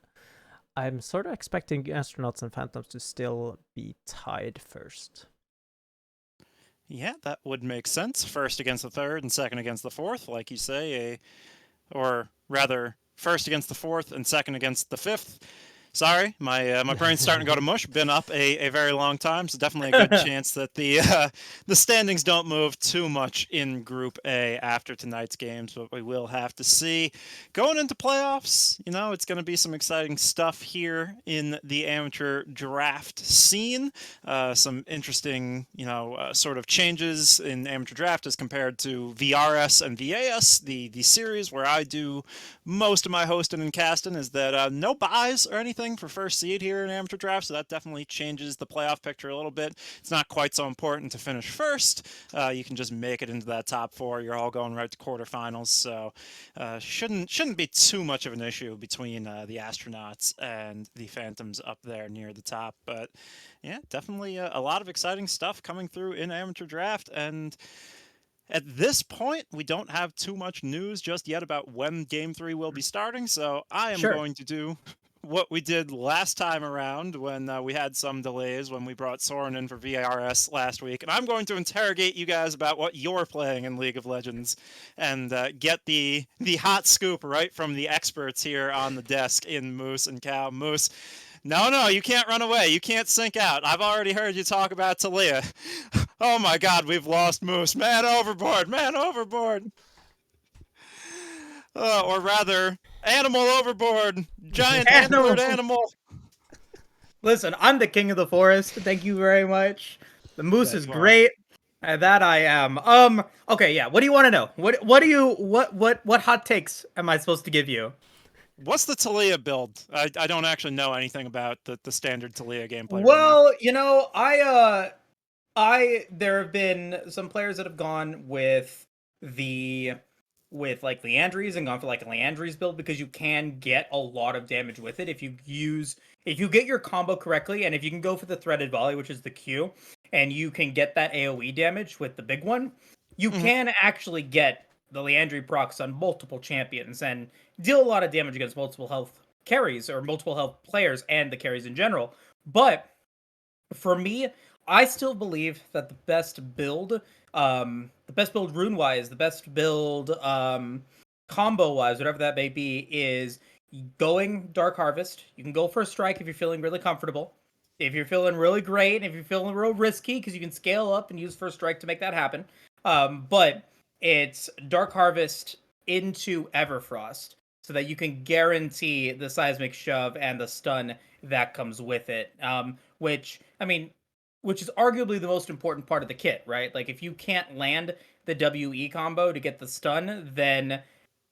I'm sort of expecting Astronauts and Phantoms to still be tied 1st. Yeah, that would make sense. 1st against the 3rd and 2nd against the 4th, like you say, or rather, 1st against the 4th and 2nd against the 5th. Sorry, my brain's starting to go to mush. Been up a very long time, so definitely a good chance that the standings don't move too much in Group A after tonight's games, but we will have to see. Going into playoffs, it's going to be some exciting stuff here in the amateur draft scene. Some interesting, sort of changes in amateur draft as compared to VRS and VAS, the series where I do most of my hosting and casting. Is that no buys or anything for 1st seed here in amateur draft, so that definitely changes the playoff picture a little bit. It's not quite so important to finish 1st. You can just make it into that top 4. You're all going right to quarterfinals, so shouldn't be too much of an issue between the Astronauts and the Phantoms up there near the top. But yeah, definitely a lot of exciting stuff coming through in amateur draft. And at this point, we don't have too much news just yet about when Game 3 will be starting, so I am going to do what we did last time around when we had some delays when we brought Soren in for VRS last week, and I'm going to interrogate you guys about what you're playing in League of Legends and get the hot scoop right from the experts here on the desk in Moose and Cow. Moose, no, you can't run away. You can't sink out. I've already heard you talk about Talia. Oh my God, we've lost Moose. Man overboard. Or rather, animal overboard. Giant antlered animal. Listen, I'm the king of the forest. Thank you very much. The moose is great. That I am. Okay, yeah. What do you want to know? What hot takes am I supposed to give you? What's the Talia build? I don't actually know anything about the standard Talia gameplay. Well, there have been some players that have gone with like Leandries and gone for like a Leandries build because you can get a lot of damage with it if you get your combo correctly, and if you can go for the threaded volley, which is the Q, and you can get that AoE damage with the big one, you can actually get the Leandry procs on multiple champions and deal a lot of damage against multiple health carries or multiple health players and the carries in general. But for me, I still believe that the best build rune-wise, the best build combo-wise, whatever that may be, is going Dark Harvest. You can go for a strike if you're feeling really comfortable. If you're feeling really great, and if you're feeling real risky, because you can scale up and use First Strike to make that happen. But it's Dark Harvest into Everfrost, so that you can guarantee the seismic shove and the stun that comes with it. Which is arguably the most important part of the kit, right? Like, if you can't land the WE combo to get the stun, then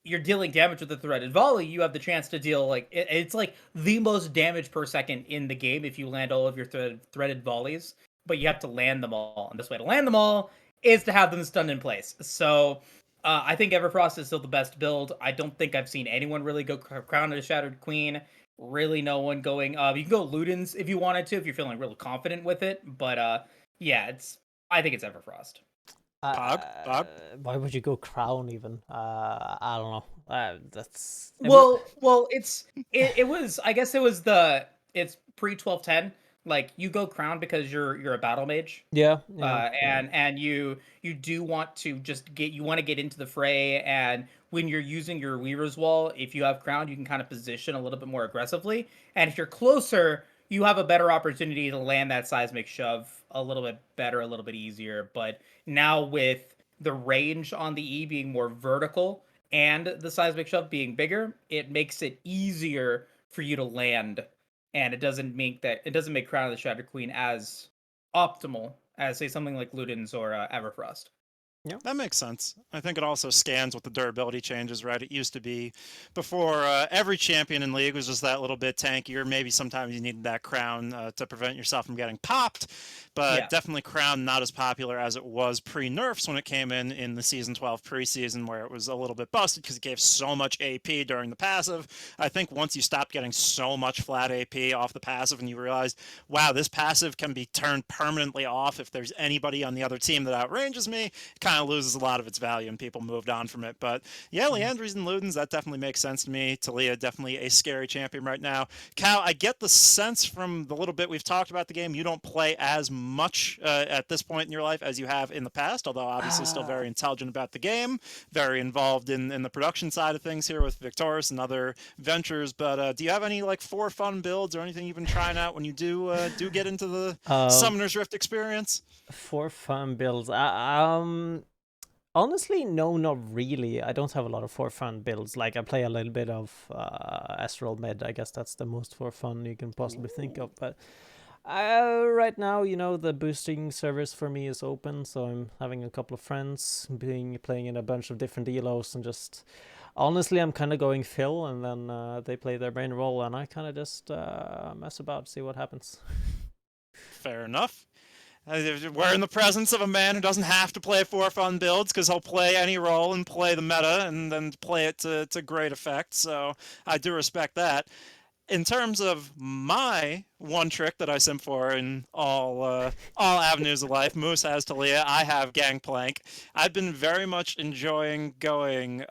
you're dealing damage with the threaded volley, you have the chance to deal like it's like the most damage per second in the game if you land all of your threaded volleys, but you have to land them all. And this way to land them all is to have them stunned in place. So I think Everfrost is still the best build. I don't think I've seen anyone really go Crown of the Shattered Queen. Really, no one going. You can go Ludens if you wanted to, if you're feeling really confident with it. But yeah, I think it's Everfrost. Pog? Why would you go crown even? I don't know. That's Well, it was. I guess it's pre 1210. Like you go crown because you're a battle mage. yeah. And you do want to just get into the fray, and when you're using your Weaver's Wall, if you have crown, you can kind of position a little bit more aggressively, and if you're closer, you have a better opportunity to land that seismic shove a little bit better, a little bit easier. But now with the range on the E being more vertical and the seismic shove being bigger, it makes it easier for you to land, and it doesn't make Crown of the Shattered Queen as optimal as say something like Ludens or Everfrost. That makes sense. I think it also scans with the durability changes, right? It used to be before every champion in League was just that little bit tankier. Maybe sometimes you needed that crown to prevent yourself from getting popped, but definitely crown not as popular as it was pre-nerfs when it came in the Season 12 preseason, where it was a little bit busted because it gave so much AP during the passive. I think once you stopped getting so much flat AP off the passive and you realized, wow, this passive can be turned permanently off if there's anybody on the other team that outranges me, kind of loses a lot of its value and people moved on from it. But yeah, Leandries and Ludens, that definitely makes sense to me. Talia, definitely a scary champion right now. Cal, I get the sense from the little bit we've talked about the game, you don't play as much at this point in your life as you have in the past, although obviously still very intelligent about the game, very involved in the production side of things here with Victoris and other ventures. But do you have any like for fun builds or anything you've been trying out when you do get into the Summoner's Rift experience? For fun builds, honestly, no, not really. I don't have a lot of for fun builds. Like I play a little bit of Astral Med. I guess that's the most for fun you can possibly think of. But right now, the boosting service for me is open, so I'm having a couple of friends playing in a bunch of different elos, and just honestly, I'm kind of going Phil, and then they play their main role, and I kind of just mess about, see what happens. Fair enough. We're in the presence of a man who doesn't have to play for fun builds because he'll play any role and play the meta and then play it to great effect. So I do respect that. In terms of my one trick that I sim for in all avenues of life, Moose has Talia, I have Gangplank. I've been very much enjoying going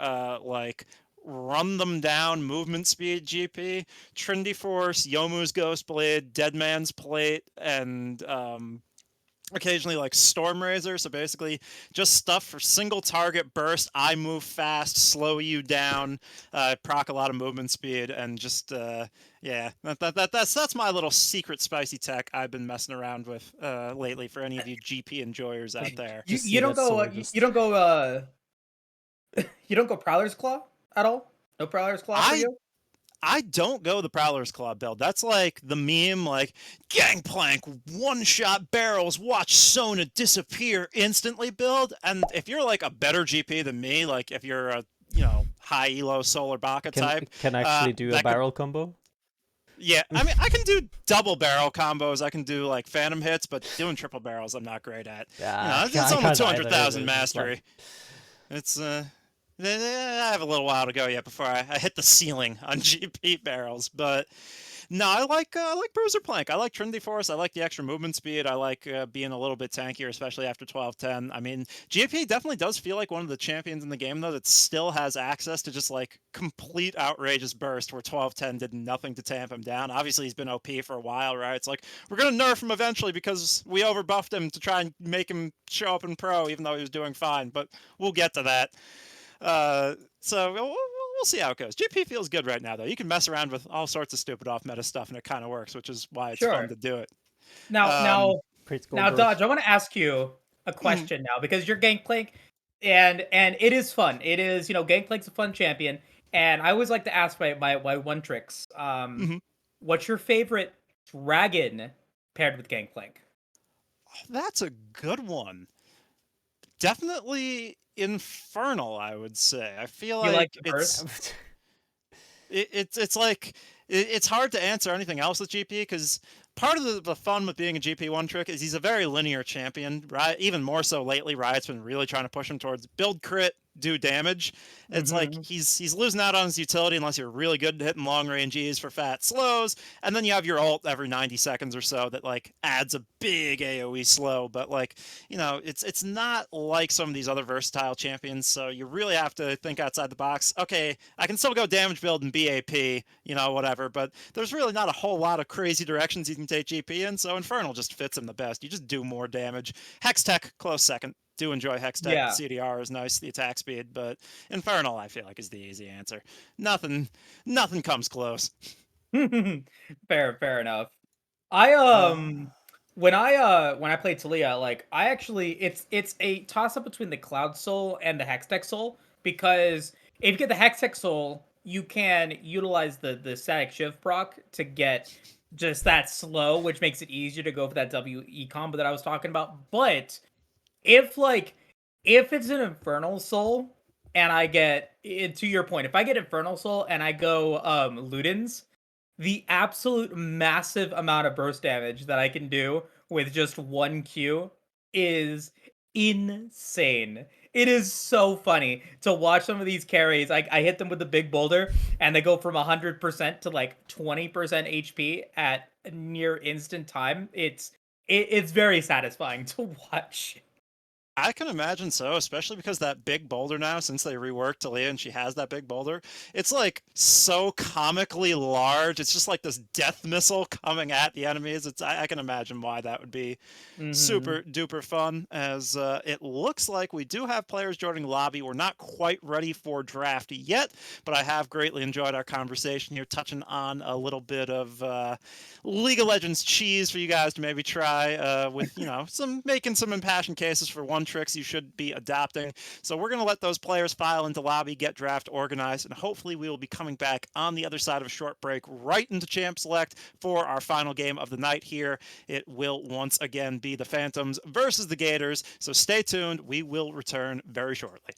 run them down, movement speed GP, Trinity Force, Yomu's Ghostblade, Deadman's Plate, and occasionally like Storm Razor. So basically just stuff for single target burst. I move fast, slow you down, proc a lot of movement speed, and just that's my little secret spicy tech I've been messing around with lately for any of you GP enjoyers out there. You don't go Prowler's Claw at all? No Prowler's Claw for you? I don't go the Prowler's Claw build. That's like the meme, like, Gangplank, one-shot barrels, watch Sona disappear instantly build. And if you're like a better GP than me, like if you're a, high elo Solar Baka type. Can actually do a barrel combo? Yeah, I mean, I can do double barrel combos. I can do like phantom hits, but doing triple barrels, I'm not great at. It's only 200,000 mastery. It's, I have a little while to go yet before I hit the ceiling on GP barrels, but no, I like Bruiser Plank. I like Trinity Force. I like the extra movement speed. I like being a little bit tankier, especially after 12-10. I mean, GP definitely does feel like one of the champions in the game, though, that still has access to just like complete outrageous burst where 12-10 did nothing to tamp him down. Obviously, he's been OP for a while, right? It's like, we're going to nerf him eventually because we overbuffed him to try and make him show up in pro, even though he was doing fine, but we'll get to that. So we'll see how it goes. GP feels good right now, though. You can mess around with all sorts of stupid off-meta stuff, and it kind of works, which is why it's fun to do it. Now, Dodge, I want to ask you a question now, because you're Gangplank, and it is fun. It is, Gangplank's a fun champion, and I always like to ask my one tricks. What's your favorite dragon paired with Gangplank? Oh, that's a good one. Definitely Infernal, I would say. I feel You like like the it's first? it's like it's hard to answer anything else with GP because part of the fun with being a GP1 trick is he's a very linear champion, right? Even more so lately, Riot's been really trying to push him towards build crit, do damage. It's like he's losing out on his utility unless you're really good at hitting long range E's for fat slows, and then you have your ult every 90 seconds or so that like adds a big AoE slow. But like it's not like some of these other versatile champions, so you really have to think outside the box. Okay, I can still go damage build and BAP, whatever, but there's really not a whole lot of crazy directions you can take GP in, so Infernal just fits him the best. You just do more damage. Hextech, close second. Do enjoy Hextech. Yeah. The CDR is nice, the attack speed, but Infernal I feel like is the easy answer. Nothing comes close. Fair enough. I when I play Talia, like I actually it's a toss up between the Cloud Soul and the Hextech Soul, because if you get the Hextech Soul, you can utilize the static shift proc to get just that slow, which makes it easier to go for that WE combo that I was talking about. But if like if it's an Infernal Soul and I get to your point, if I get Infernal Soul and I go Ludens, the absolute massive amount of burst damage that I can do with just one Q is insane. It is so funny to watch some of these carries. I hit them with the big boulder and they go from 100% to like 20% HP at near instant time. It's very satisfying to watch. I can imagine so, especially because that big boulder now, since they reworked Talia and she has that big boulder, it's like so comically large. It's just like this death missile coming at the enemies. I can imagine why that would be super duper fun. As it looks like we do have players joining the lobby. We're not quite ready for draft yet, but I have greatly enjoyed our conversation here, touching on a little bit of League of Legends cheese for you guys to maybe try with some making some impassioned cases for one tricks you should be adopting. So we're going to let those players file into lobby, get draft organized, and hopefully we will be coming back on the other side of a short break right into Champ Select for our final game of the night here. It will once again be the Phantoms versus the Gators. So stay tuned. We will return very shortly.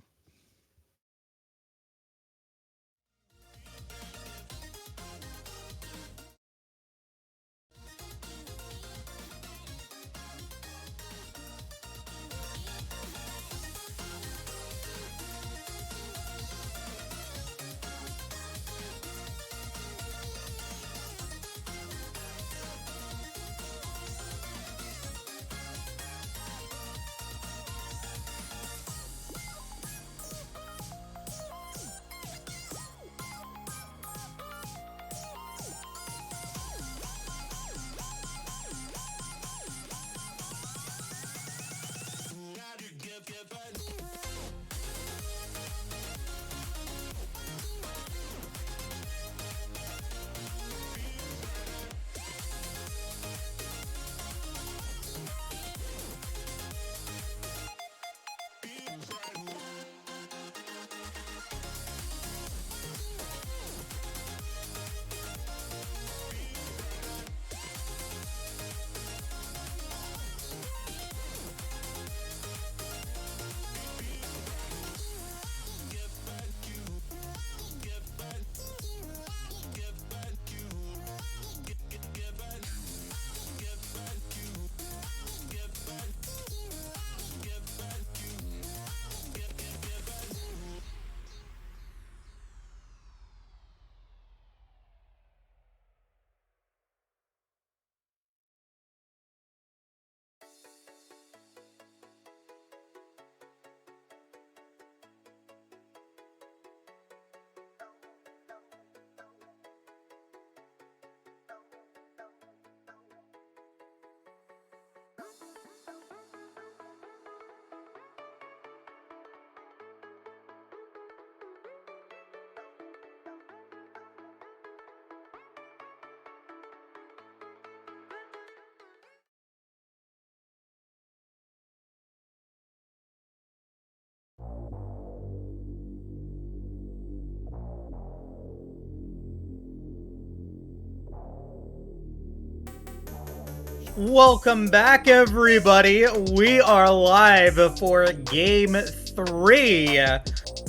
Welcome back, everybody. We are live for Game 3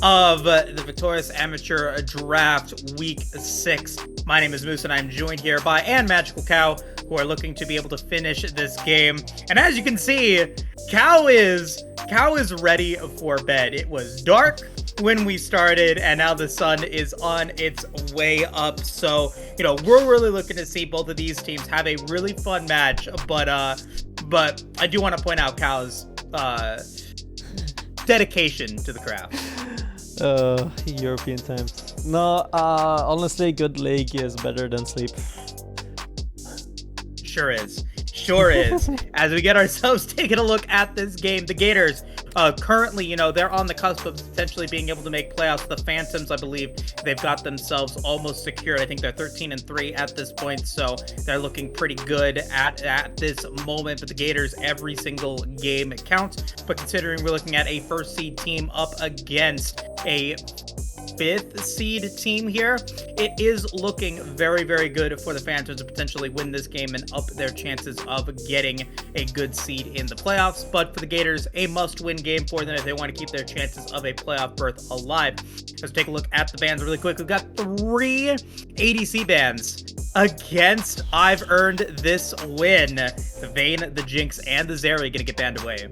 of the Victoris Amateur Draft Week 6. My name is Moose, and I'm joined here by and Magical Cow, who are looking to be able to finish this game. And as you can see, Cow is ready for bed. It was dark when we started, and now the sun is on its way up. So, we're really looking to see both of these teams have a really fun match. But I do want to point out Cow's dedication to the craft. European times. No, honestly, good league is better than sleep. Sure is. As we get ourselves taking a look at this game, the Gators, currently, they're on the cusp of potentially being able to make playoffs. The Phantoms, I believe, they've got themselves almost secured. I think they're 13-3 at this point, so they're looking pretty good at this moment. But the Gators, every single game counts. But considering we're looking at a first seed team up against a 5th seed team here, it is looking very, very good for the Phantoms to potentially win this game and up their chances of getting a good seed in the playoffs. But for the Gators, a must-win game for them if they want to keep their chances of a playoff berth alive. Let's take a look at the bans really quick. We've got 3 ADC bans against I've Earned This Win. The Vayne, the Jinx, and the Zeri are going to get banned away.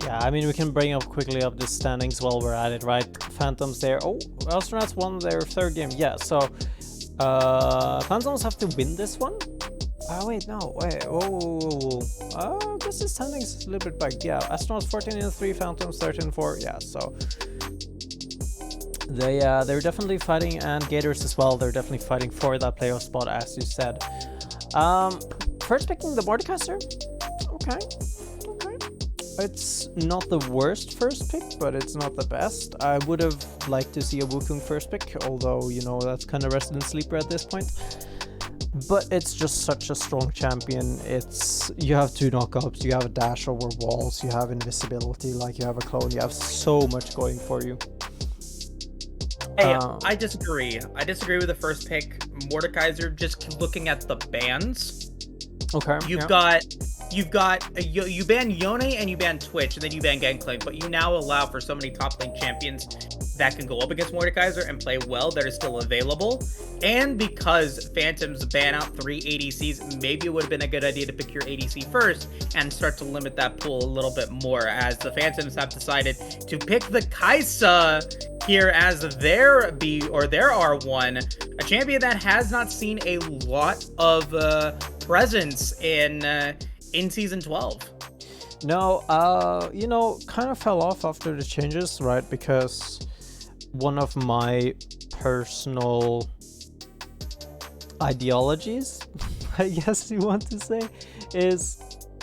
Yeah, I mean, we can bring up quickly up the standings while we're at it, right? Phantoms there. Oh, Astronauts won their 3rd game. Yeah, so Phantoms have to win this one. Oh wait, no, wait. Oh, I guess the standings is a little bit back. Yeah, Astronauts 14-3, Phantoms 13-4. Yeah, so they're definitely fighting, and Gators as well. They're definitely fighting for that playoff spot, as you said. First picking the Mordekaiser. Okay. It's not the worst first pick, but it's not the best. I would have liked to see a Wukong first pick, although, that's kind of resident sleeper at this point. But it's just such a strong champion. You have 2 knockups, you have a dash over walls, you have invisibility, you have a clone, you have so much going for you. Hey, I disagree. I disagree with the first pick. Mordekaiser, just looking at the bans. Okay. You ban Yone and you ban Twitch, and then you ban Gangplank, but you now allow for so many top lane champions that can go up against Mordekaiser and play well that are still available. And because Phantoms ban out 3 ADCs, maybe it would have been a good idea to pick your ADC first and start to limit that pool a little bit more, as the Phantoms have decided to pick the Kai'Sa here as their R1, a champion that has not seen a lot of presence in Season 12. No, kind of fell off after the changes, right? Because one of my personal ideologies, I guess you want to say, is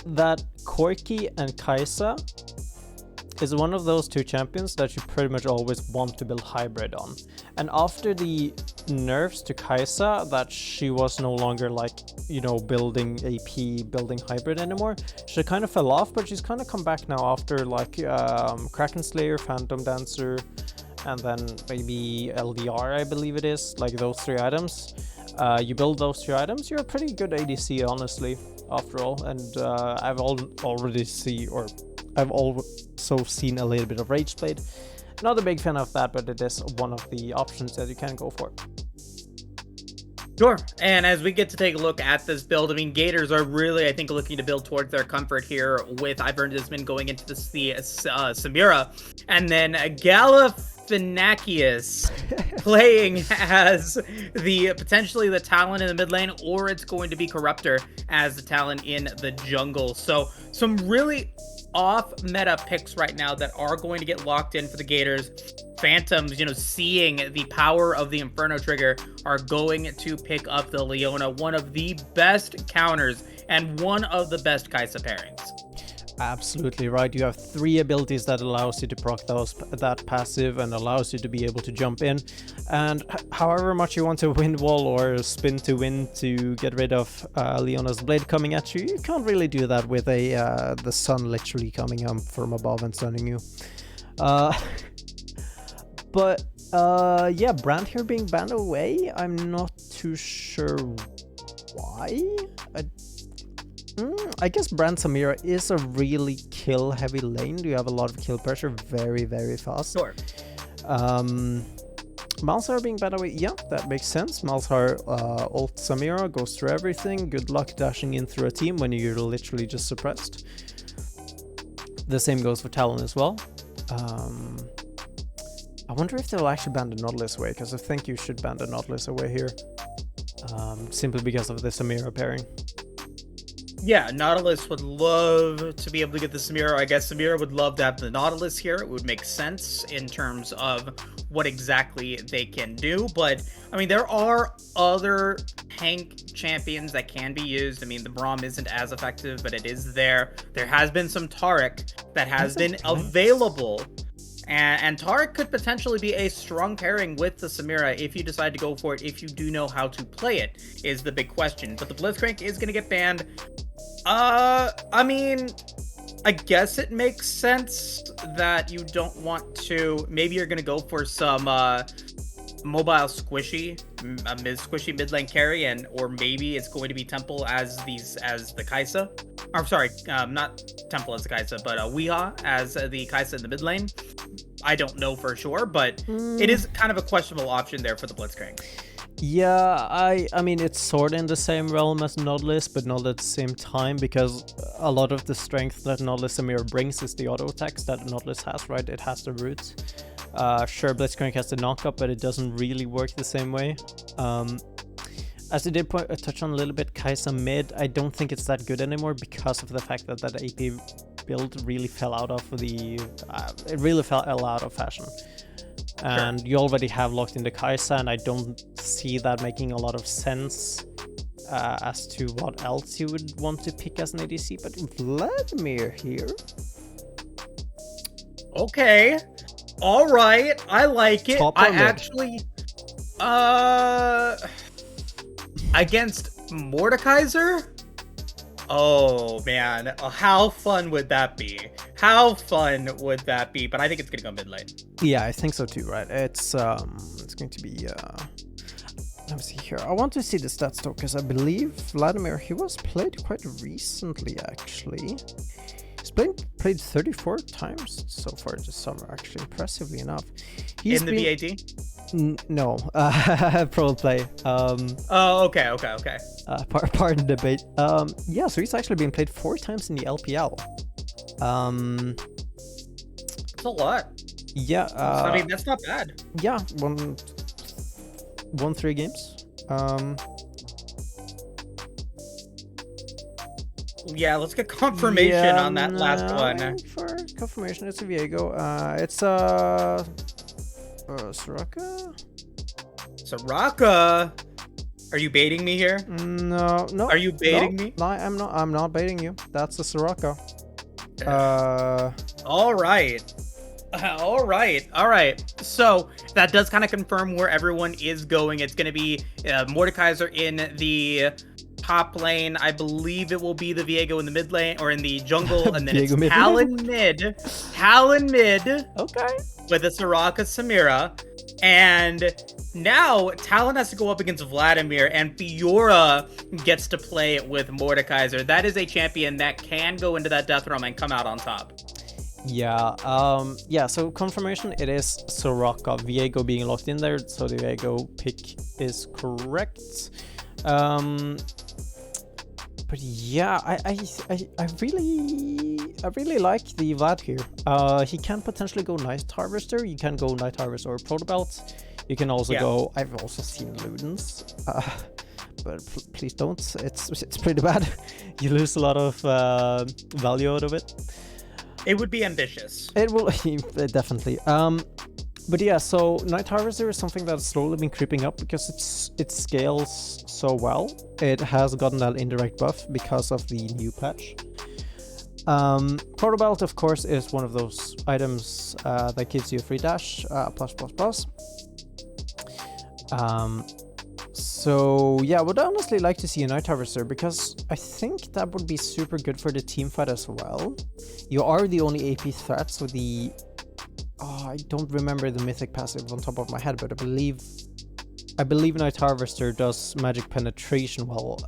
that Corki and Kai'Sa is one of those 2 champions that you pretty much always want to build hybrid on. And after the nerfs to Kai'Sa, that she was no longer building AP, building hybrid anymore, she kind of fell off, but she's kind of come back now after Kraken Slayer, Phantom Dancer, and then maybe LDR, I believe it is, those 3 items. You build those 3 items, you're a pretty good ADC, honestly, after all. And I've also seen a little bit of Rage Blade. Not a big fan of that, but it is one of the options that you can go for. Sure. And as we get to take a look at this build, Gators are really, I think, looking to build towards their comfort here with I've Earned This Win going into the Samira. And then Galifianakis playing as potentially the Talon in the mid lane, or it's going to be Corruptor as the Talon in the jungle. So some really off-meta picks right now that are going to get locked in for the Gators. Phantoms, seeing the power of the Inferno trigger, are going to pick up the Leona, one of the best counters and one of the best Kai'Sa pairings. Absolutely right. You have 3 abilities that allows you to proc that passive and allows you to be able to jump in. And however much you want to wind wall or spin to win to get rid of Leona's blade coming at you, you can't really do that with the sun literally coming up from above and stunning you. But yeah, Brand here being banned away, I'm not too sure why. I guess Brand Samira is a really kill-heavy lane. You have a lot of kill pressure very, very fast. Sure. Malzahar being better away, yeah, that makes sense. Malzahar ult Samira goes through everything. Good luck dashing in through a team when you're literally just suppressed. The same goes for Talon as well. I wonder if they'll actually ban the Nautilus away, because I think you should ban the Nautilus away here. Simply because of the Samira pairing. Yeah, Nautilus would love to be able to get the Samira. I guess Samira would love to have the Nautilus here. It would make sense in terms of what exactly they can do. But, I mean, there are other tank champions that can be used. I mean, the Braum isn't as effective, but it is there. There has been some Taric that has been available. And Taric could potentially be a strong pairing with the Samira if you decide to go for it, if you do know how to play it, is the big question. But the Blitzcrank is going to get banned. I mean, I guess it makes sense that you don't want to... Maybe you're going to go for some mobile squishy, squishy mid lane carry, or maybe it's going to be Temple as the Kai'Sa. Or sorry, not Temple as the Kai'Sa, but Weehaw as the Kai'Sa in the mid lane. I don't know for sure, but it is kind of a questionable option there for the Blitzcrank. Yeah, I mean, it's sort of in the same realm as Nautilus, but not at the same time, because a lot of the strength that Nautilus Samira brings is the auto attacks that Nautilus has, right? It has the roots. Sure, Blitzcrank has the knockup, but it doesn't really work the same way. As I did touch on a little bit, Kai'Sa mid, I don't think it's that good anymore because of the fact that that AP build really fell out of it really fell out of fashion. And you already have locked in the Kai'Sa, and I don't see that making a lot of sense as to what else you would want to pick as an ADC. But Vladimir here. Okay. All right. I like it. Top I or mid? actually... Against Mordekaiser? Oh, man. How fun would that be? How fun would that be? But I think it's going to go mid lane. Yeah, I think so too, right? It's going to be... let me see here. I want to see the stats though, because I believe Vladimir, he was played quite recently, actually. He's played 34 times so far this summer, actually, impressively enough. He's in the VAD? No, pro play. Oh, okay. Pardon the debate. Yeah, so he's actually been played 4 times in the LPL. That's a lot. Yeah. I mean, that's not bad. Yeah, won 3 games. Yeah, let's get confirmation on that last one. For confirmation, it's a Viego. It's Soraka? Soraka? Are you baiting me here? No. Are you baiting me? No, I'm not baiting you. That's a Soraka. All right. So that does kind of confirm where everyone is going. It's going to be Mordekaiser in the top lane. I believe it will be the Viego in the mid lane, or in the jungle, and then it's Talon mid. Okay. With a Soraka Samira. And now Talon has to go up against Vladimir, and Fiora gets to play with Mordekaiser. That is a champion that can go into that death realm and come out on top. Yeah, so confirmation, it is Soraka. Viego being locked in there, so the Viego pick is correct. But yeah, I really like the Vlad here. He can potentially go Night Harvester. You can go Night Harvester or Protobelt. You can also go. I've also seen Ludens, but please don't. It's pretty bad. You lose a lot of value out of it. It would be ambitious. It will definitely. But yeah, so Night Harvester is something that's slowly been creeping up because it scales so well. It has gotten that indirect buff because of the new patch. Protobelt, of course, is one of those items that gives you a free dash, plus. So yeah, I would honestly like to see a Night Harvester because I think that would be super good for the team fight as well. You are the only AP threat, so the... I don't remember the mythic passive on top of my head, but I believe I believe Night Harvester does magic penetration well.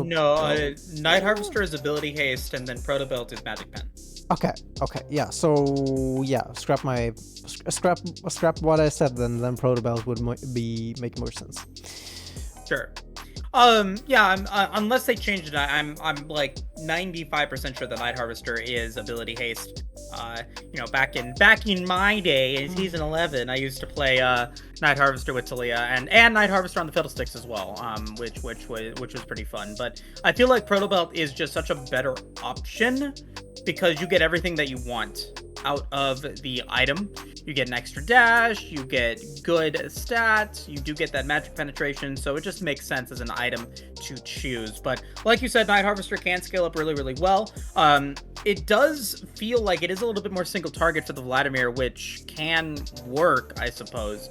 No, Night Harvester is ability haste, and then Proto Belt is magic pen. Okay, yeah. So yeah, scrap what I said. Then Protobelt would make more sense. Sure. Yeah. Unless they changed it, I'm like 95% sure that Night Harvester is ability haste. Back in my day in season 11, I used to play Night Harvester with Talia and Night Harvester on the Fiddlesticks as well. Which was pretty fun. But I feel like Protobelt is just such a better option because you get everything that you want out of the item. You get an extra dash, you get good stats, you do get that magic penetration, so it just makes sense as an item to choose. But like you said, Night Harvester can scale up really, really well. It does feel like it is a little bit more single target for the Vladimir, which can work, I suppose,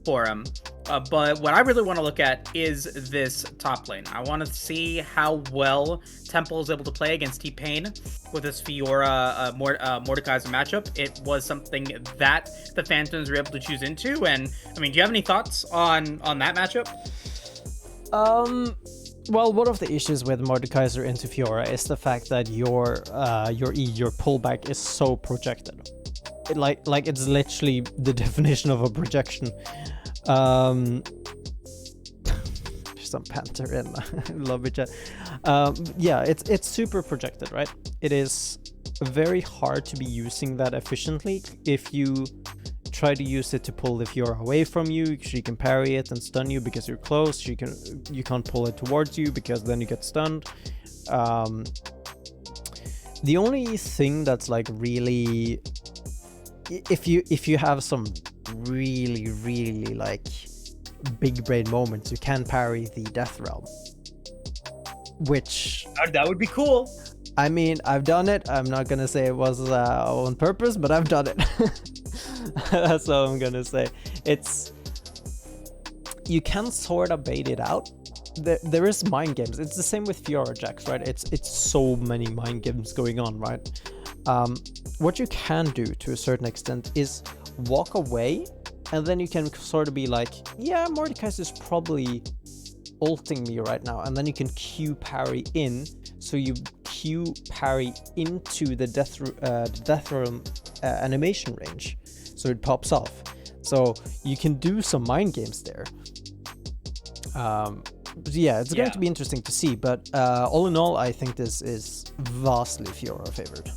for him. But what I really want to look at is this top lane. I want to see how well Temple is able to play against T-Pain with this Fiora Mordekaiser matchup. It was something that the Phantoms were able to choose into. And I mean, do you have any thoughts on that matchup? Well, one of the issues with Mordekaiser into Fiora is the fact that your pullback is so projected. Like it's literally the definition of a projection. There's some Panther in lobby chat. Yeah, it's super projected, right? It is very hard to be using that efficiently. If you try to use it to pull the Fiora away from you, she can parry it and stun you because you're close. You can't pull it towards you because then you get stunned. The only thing that's like really, if you have some really like big brain moments, you can parry the Death Realm, which that would be cool. I mean, I've done it. I'm not gonna say it was on purpose, but I've done it. That's all I'm gonna say. You can sort of bait it out. There is mind games. It's the same with Fiora Jax, right? It's so many mind games going on, right? What you can do to a certain extent is walk away, and then you can sort of be like, yeah, Mordekaiser is probably ulting me right now, and then you can Q parry in, so you Q parry into the Death Realm animation range, so it pops off. So you can do some mind games there. Yeah, it's going to be interesting to see, but all in all, I think this is vastly Fiora favored.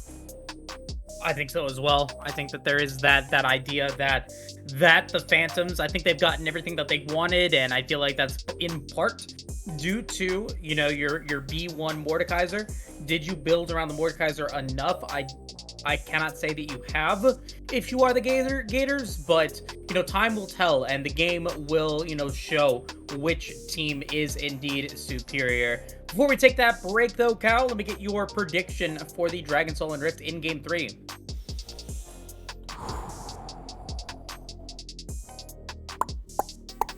I think so as well. I think that there is that idea that the Phantoms, I think they've gotten everything that they wanted, and I feel like that's in part due to, your B1 Mordekaiser. Did you build around the Mordekaiser enough? I cannot say that you have if you are the Gators, but time will tell, and the game will show which team is indeed superior. Before we take that break though, Cal, let me get your prediction for the Dragon Soul and Rift in Game 3.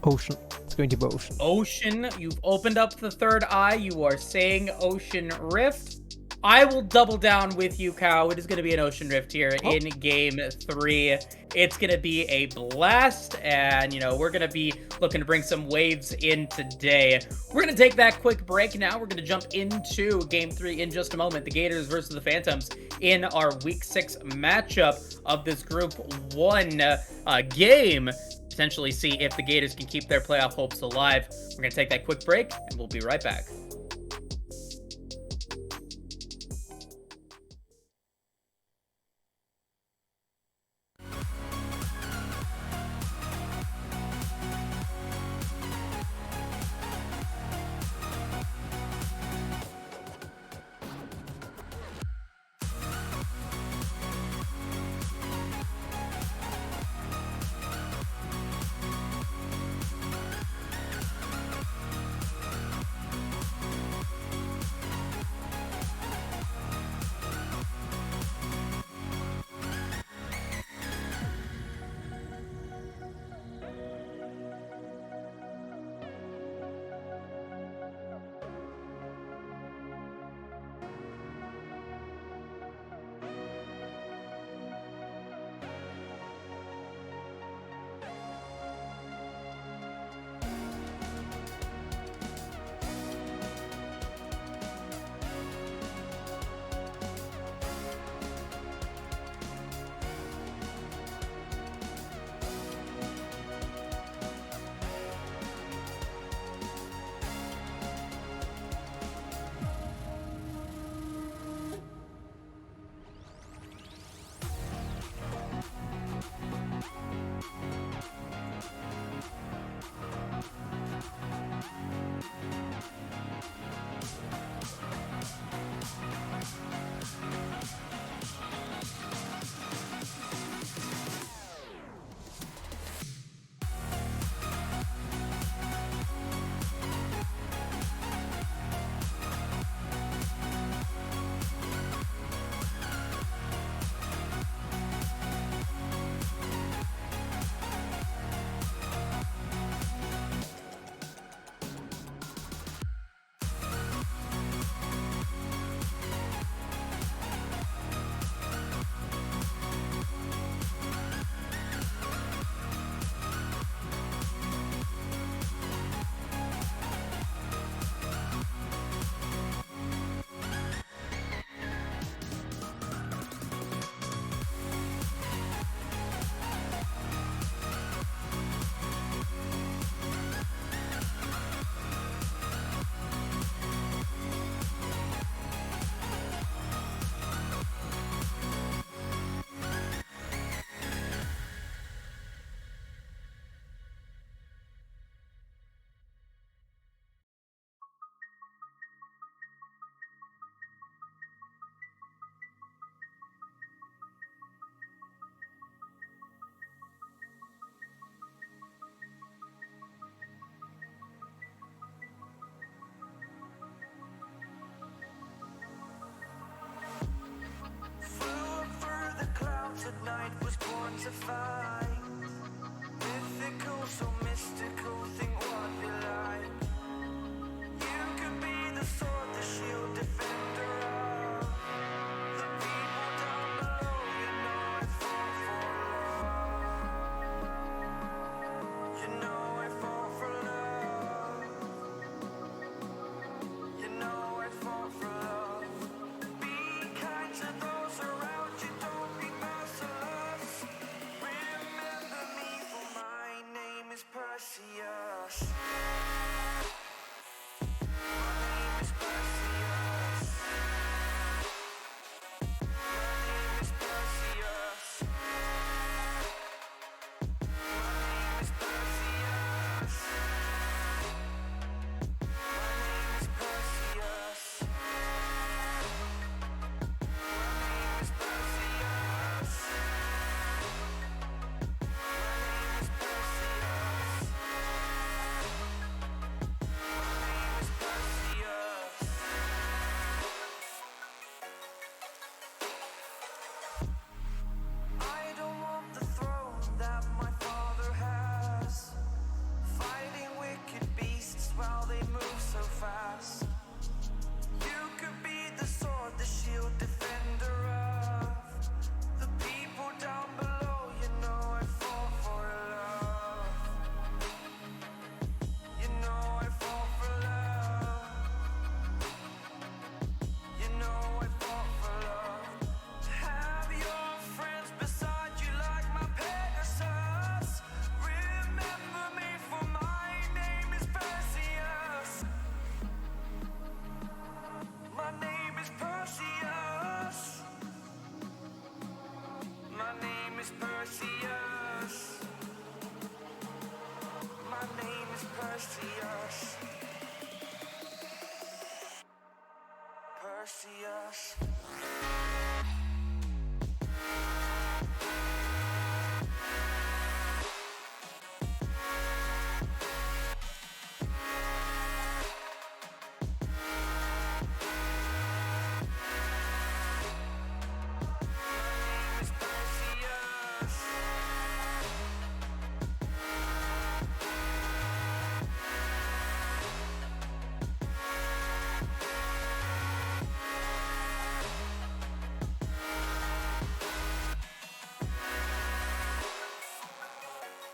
Ocean. It's going to be Ocean. Ocean, you've opened up the third eye. You are saying Ocean Rift. I will double down with you, Cal. It is going to be an Ocean Rift here in Game 3. It's going to be a blast, and, we're going to be looking to bring some waves in today. We're going to take that quick break now. We're going to jump into Game 3 in just a moment. The Gators versus the Phantoms in our Week 6 matchup of this Group 1 game. Potentially see if the Gators can keep their playoff hopes alive. We're going to take that quick break, and we'll be right back. Perseus.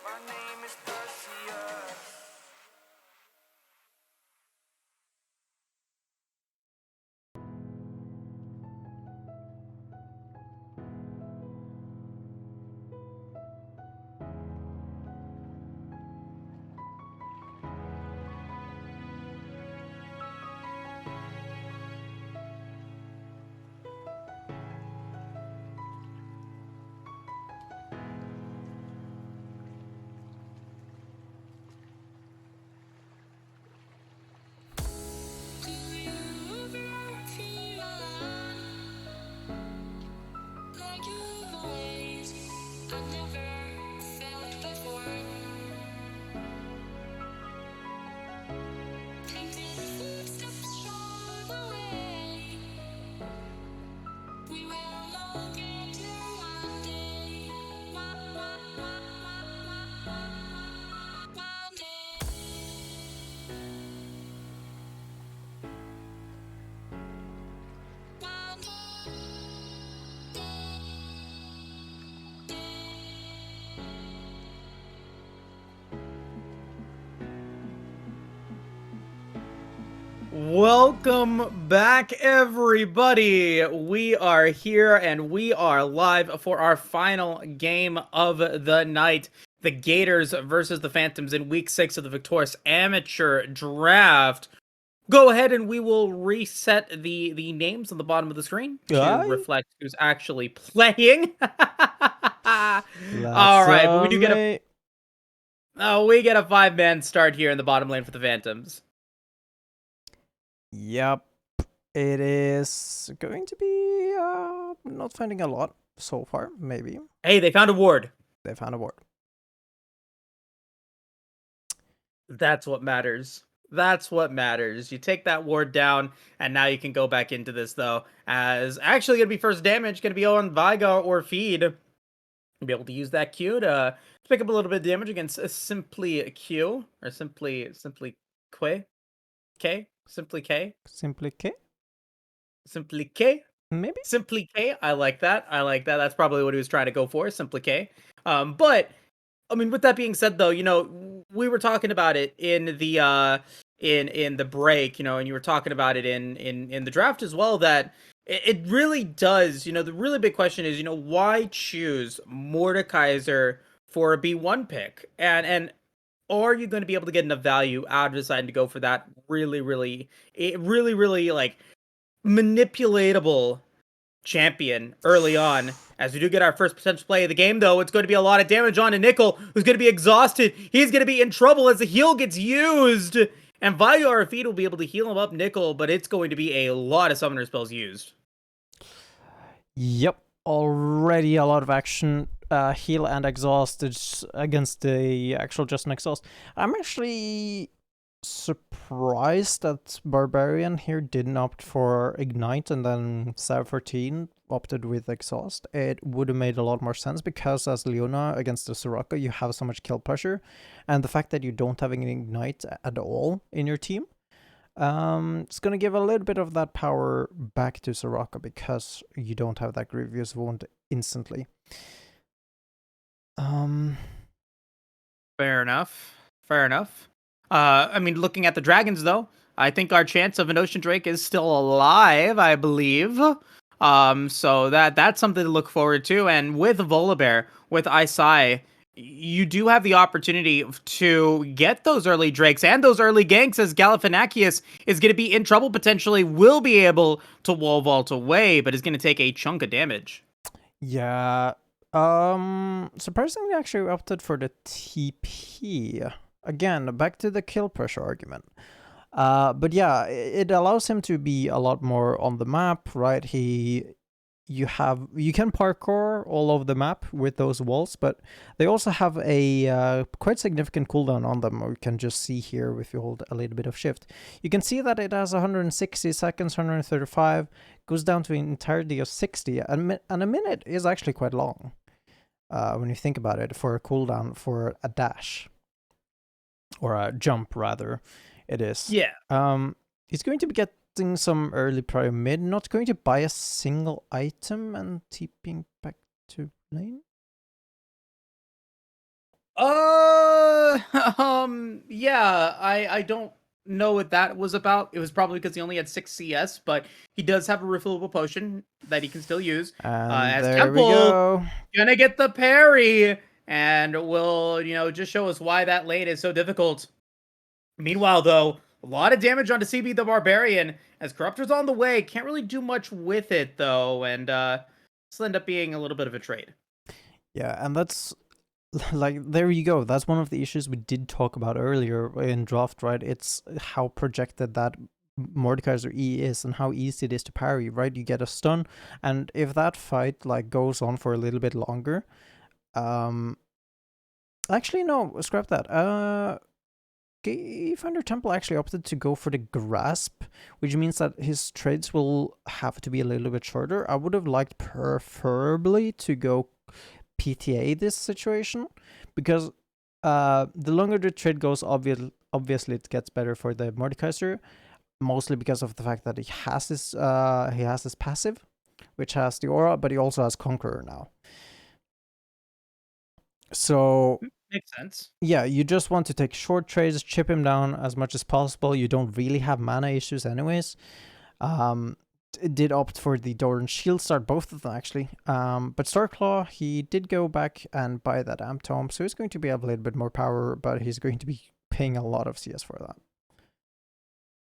My name is Perseus. Welcome back, everybody. We are here and we are live for our final game of the night. The Gators versus the Phantoms in week 6 of the Victoris Amateur Draft. Go ahead and we will reset the names on the bottom of the screen to Aye. reflect who's actually playing. All That's right, but we do get me. we get a 5-man start here in the bottom lane for the Phantoms. Yep. It is going to be not finding a lot so far, maybe. Hey, they found a ward. They found a ward. That's what matters. That's what matters. You take that ward down, and now you can go back into this, though. As actually going to be first damage, going to be on Vigar or Feed. You'll be able to use that Q to pick up a little bit of damage against Simply Q, or Simply K? K? Simply K? Simply K? Simply K? Maybe? Simply K? I like that. I like that. That's probably what he was trying to go for, Simply K. But I mean, with that being said, though, you know, we were talking about it in the in the break, you know, and you were talking about it in the draft as well, that it really does, you know, the really big question is, you know, why choose Mordekaiser for a B1 pick? And are you going to be able to get enough value out of deciding to go for that really like manipulatable champion early on? As we do get our first potential play of the game, though, it's going to be a lot of damage on a Nickel, who's going to be exhausted. He's going to be in trouble as the heal gets used. And Vigar Feed will be able to heal him up, Nickel, but it's going to be a lot of summoner spells used. Yep. Already a lot of action. Heal and exhaust is against the actual just an exhaust. I'm actually surprised that Barbarian here didn't opt for Ignite and then Sav 14 opted with exhaust. It would have made a lot more sense because as Leona against the Soraka, you have so much kill pressure, and the fact that you don't have any Ignite at all in your team, it's gonna give a little bit of that power back to Soraka because you don't have that Grievous Wound instantly. Fair enough. Fair enough. I mean, looking at the dragons, though, I think our chance of an Ocean Drake is still alive, I believe. So that's something to look forward to. And with Volibear, with Isai, you do have the opportunity to get those early Drakes and those early ganks, as Galifianakis is going to be in trouble potentially, will be able to wall vault away, but is going to take a chunk of damage. Yeah. Surprisingly, actually opted for the TP. Again, back to the kill pressure argument. But yeah, it allows him to be a lot more on the map, right? You can parkour all over the map with those walls, but they also have a quite significant cooldown on them. We can just see here if you hold a little bit of shift. You can see that it has 160 seconds, 135, goes down to an entirety of 60, and a minute is actually quite long when you think about it for a cooldown for a dash or a jump rather. It is. Yeah. He's going to be getting some early prior mid, not going to buy a single item and TPing back to lane. Yeah, I don't know what that was about. It was probably because he only had 6 CS, but he does have a refillable potion that he can still use. And As there we Temple go. gonna get the parry, and will, just show us why that lane is so difficult. Meanwhile, though, a lot of damage onto CB the Barbarian, as Corruptor's on the way. Can't really do much with it, though, and this will end up being a little bit of a trade. Yeah, and that's like, there you go. That's one of the issues we did talk about earlier in draft, right? It's how projected that Mordekaiser E is and how easy it is to parry, right? You get a stun, and if that fight like goes on for a little bit longer, actually no, scrap that. Gayfinder Temple actually opted to go for the grasp, which means that his trades will have to be a little bit shorter. I would have liked preferably to go PTA this situation, because the longer the trade goes, obviously it gets better for the Mordekaiser, mostly because of the fact that he has this passive, which has the aura, but he also has Conqueror now. So Makes sense. yeah, you just want to take short trades, chip him down as much as possible. You don't really have mana issues anyways. It did opt for the Doran Shield Start, both of them actually. But Starclaw, he did go back and buy that Amp Tome, so he's going to be a little bit more power, but he's going to be paying a lot of CS for that.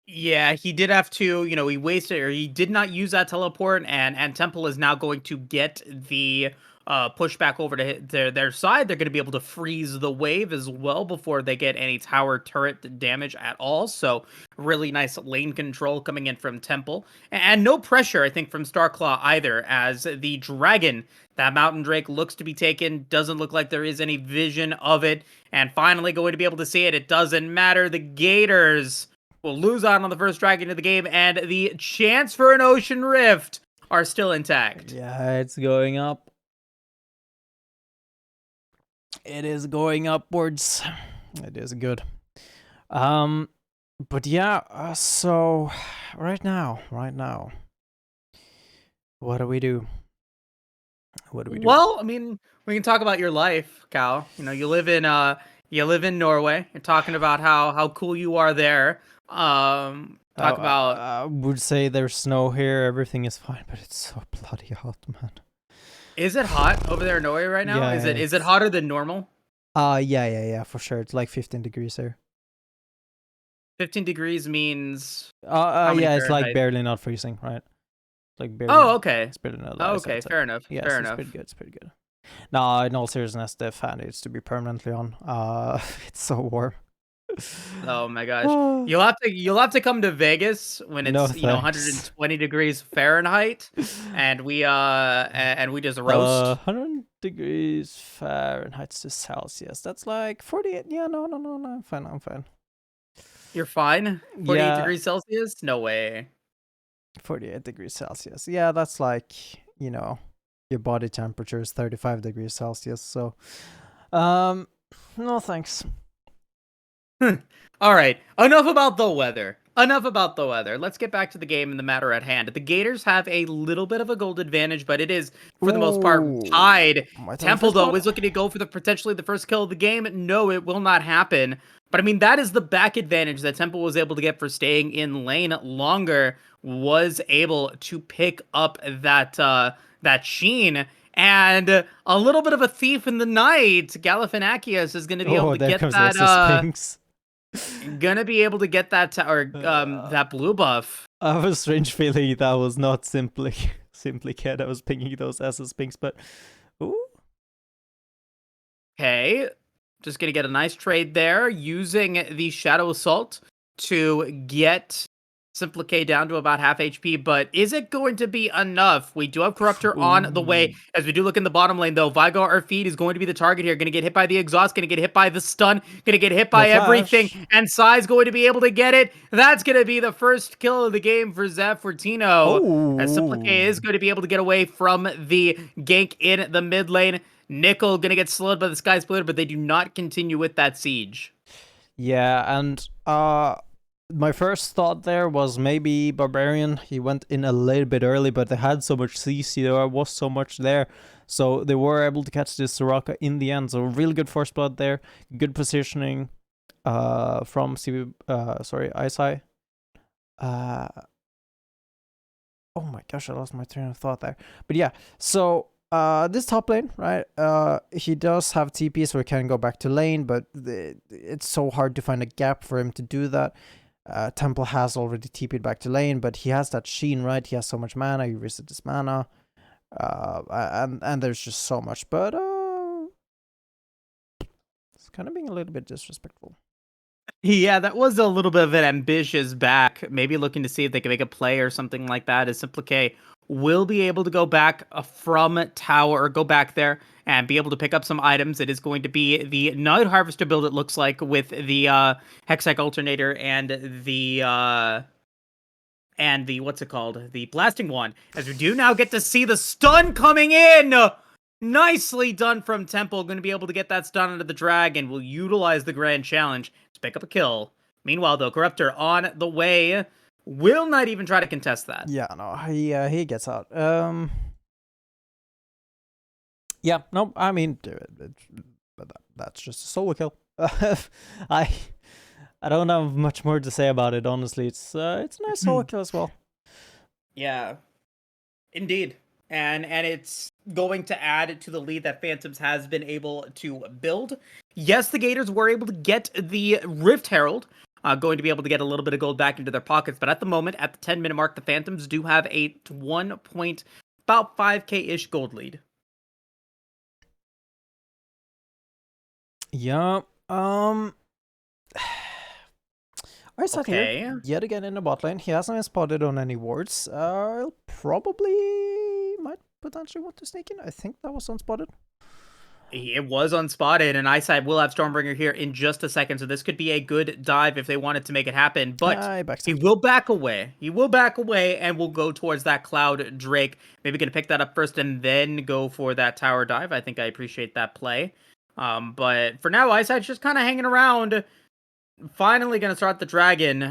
Yeah, he did have to, he wasted, or he did not use that teleport, and Temple is now going to get the pushback over to their side. They're going to be able to freeze the wave as well before they get any tower turret damage at all. So really nice lane control coming in from Temple, and no pressure, I think, from Starclaw either, as the dragon, that Mountain Drake, looks to be taken. Doesn't look like there is any vision of it, and finally going to be able to see it. It doesn't matter. The Gators will lose out on the first dragon of the game, and the chance for an Ocean Rift are still intact. Yeah, it's going up. It is going upwards. It is good. But yeah, so right now, what do we do? Well, I mean, we can talk about your life, Cal. You live in Norway. You're talking about how cool you are there. I would say there's snow here, everything is fine, but it's so bloody hot, man. Is it hot over there in Norway right now? Yeah, Is it hotter than normal? Yeah, for sure. It's like 15 degrees here. 15 degrees means yeah, it's like barely not freezing, right? Like barely. Oh, okay. It's barely not. Oh, okay, fair enough. Yeah, fair it's enough. It's pretty good. No, in all seriousness, the fan needs to be permanently on. It's so warm. Oh my gosh. You'll have to come to Vegas when it's 120 degrees Fahrenheit, and we just roast. 100 degrees Fahrenheit to Celsius. That's like 48. Yeah, no, I'm fine. You're fine? 48 degrees Celsius? No way. 48 degrees Celsius. Yeah, that's like, your body temperature is 35 degrees Celsius. So, no thanks. All right. Enough about the weather. Let's get back to the game and the matter at hand. The Gators have a little bit of a gold advantage, but it is, for the most part, tied. Temple, though, is looking to go for potentially the first kill of the game. No, it will not happen. But, I mean, that is the back advantage that Temple was able to get for staying in lane longer, was able to pick up that Sheen. And a little bit of a thief in the night, Galifianakis is going to be able to get that. Gonna be able to get that that blue buff. I have a strange feeling that was not simply Ked. I was pinging those SS pings, but ooh. Okay, just gonna get a nice trade there using the Shadow Assault to get Simple K down to about half HP, but is it going to be enough? We do have Corruptor on the way. As we do look in the bottom lane, though, Vigo or Feed is going to be the target here. Going to get hit by the exhaust, going to get hit by the stun, going to get hit by everything, and Sai's going to be able to get it. That's going to be the first kill of the game for Zaffortino. As Simple K is going to be able to get away from the gank in the mid lane. Nickel going to get slowed by the Sky Splitter, but they do not continue with that siege. Yeah, and my first thought there was maybe Barbarian. He went in a little bit early, but they had so much CC, there was so much there. So they were able to catch this Soraka in the end. So really good first blood there. Good positioning from Isai. Oh my gosh, I lost my train of thought there. But yeah, so this top lane, right? He does have TP, so he can go back to lane, but it's so hard to find a gap for him to do that. Temple has already TP'd back to lane, but he has that Sheen, right? He has so much mana, he reset his mana. And there's just so much, but it's kind of being a little bit disrespectful. Yeah, that was a little bit of an ambitious back. Maybe looking to see if they can make a play or something like that. As Simple K will be able to go back from tower, or go back there and be able to pick up some items. It is going to be the Night Harvester build, it looks like, with the Hextech Alternator and the what's it called? The Blasting Wand. As we do now get to see the stun coming in! Nicely done from Temple. Going to be able to get that stun into the dragon. Will utilize the Grand Challenge to pick up a kill. Meanwhile, though, Corruptor on the way. Will not even try to contest that. Yeah, no, he gets out. Yeah, no, I mean, that's just a solo kill. I don't have much more to say about it, honestly. It's a nice solo kill as well. Yeah, indeed. And it's going to add to the lead that Phantoms has been able to build. Yes, the Gators were able to get the Rift Herald, going to be able to get a little bit of gold back into their pockets. But at the moment, at the 10-minute mark, the Phantoms do have a 5K-ish gold lead. Yeah, I sat here yet again in the bot lane. He hasn't been spotted on any wards. Probably might potentially want to sneak in. I think that was unspotted. It was unspotted, and Eyesight will have Stormbringer here in just a second, so this could be a good dive if they wanted to make it happen, but he will back away. He will back away and will go towards that Cloud Drake. Maybe going to pick that up first and then go for that tower dive. I think I appreciate that play. But for now, Eyesight's just kind of hanging around. Finally going to start the dragon.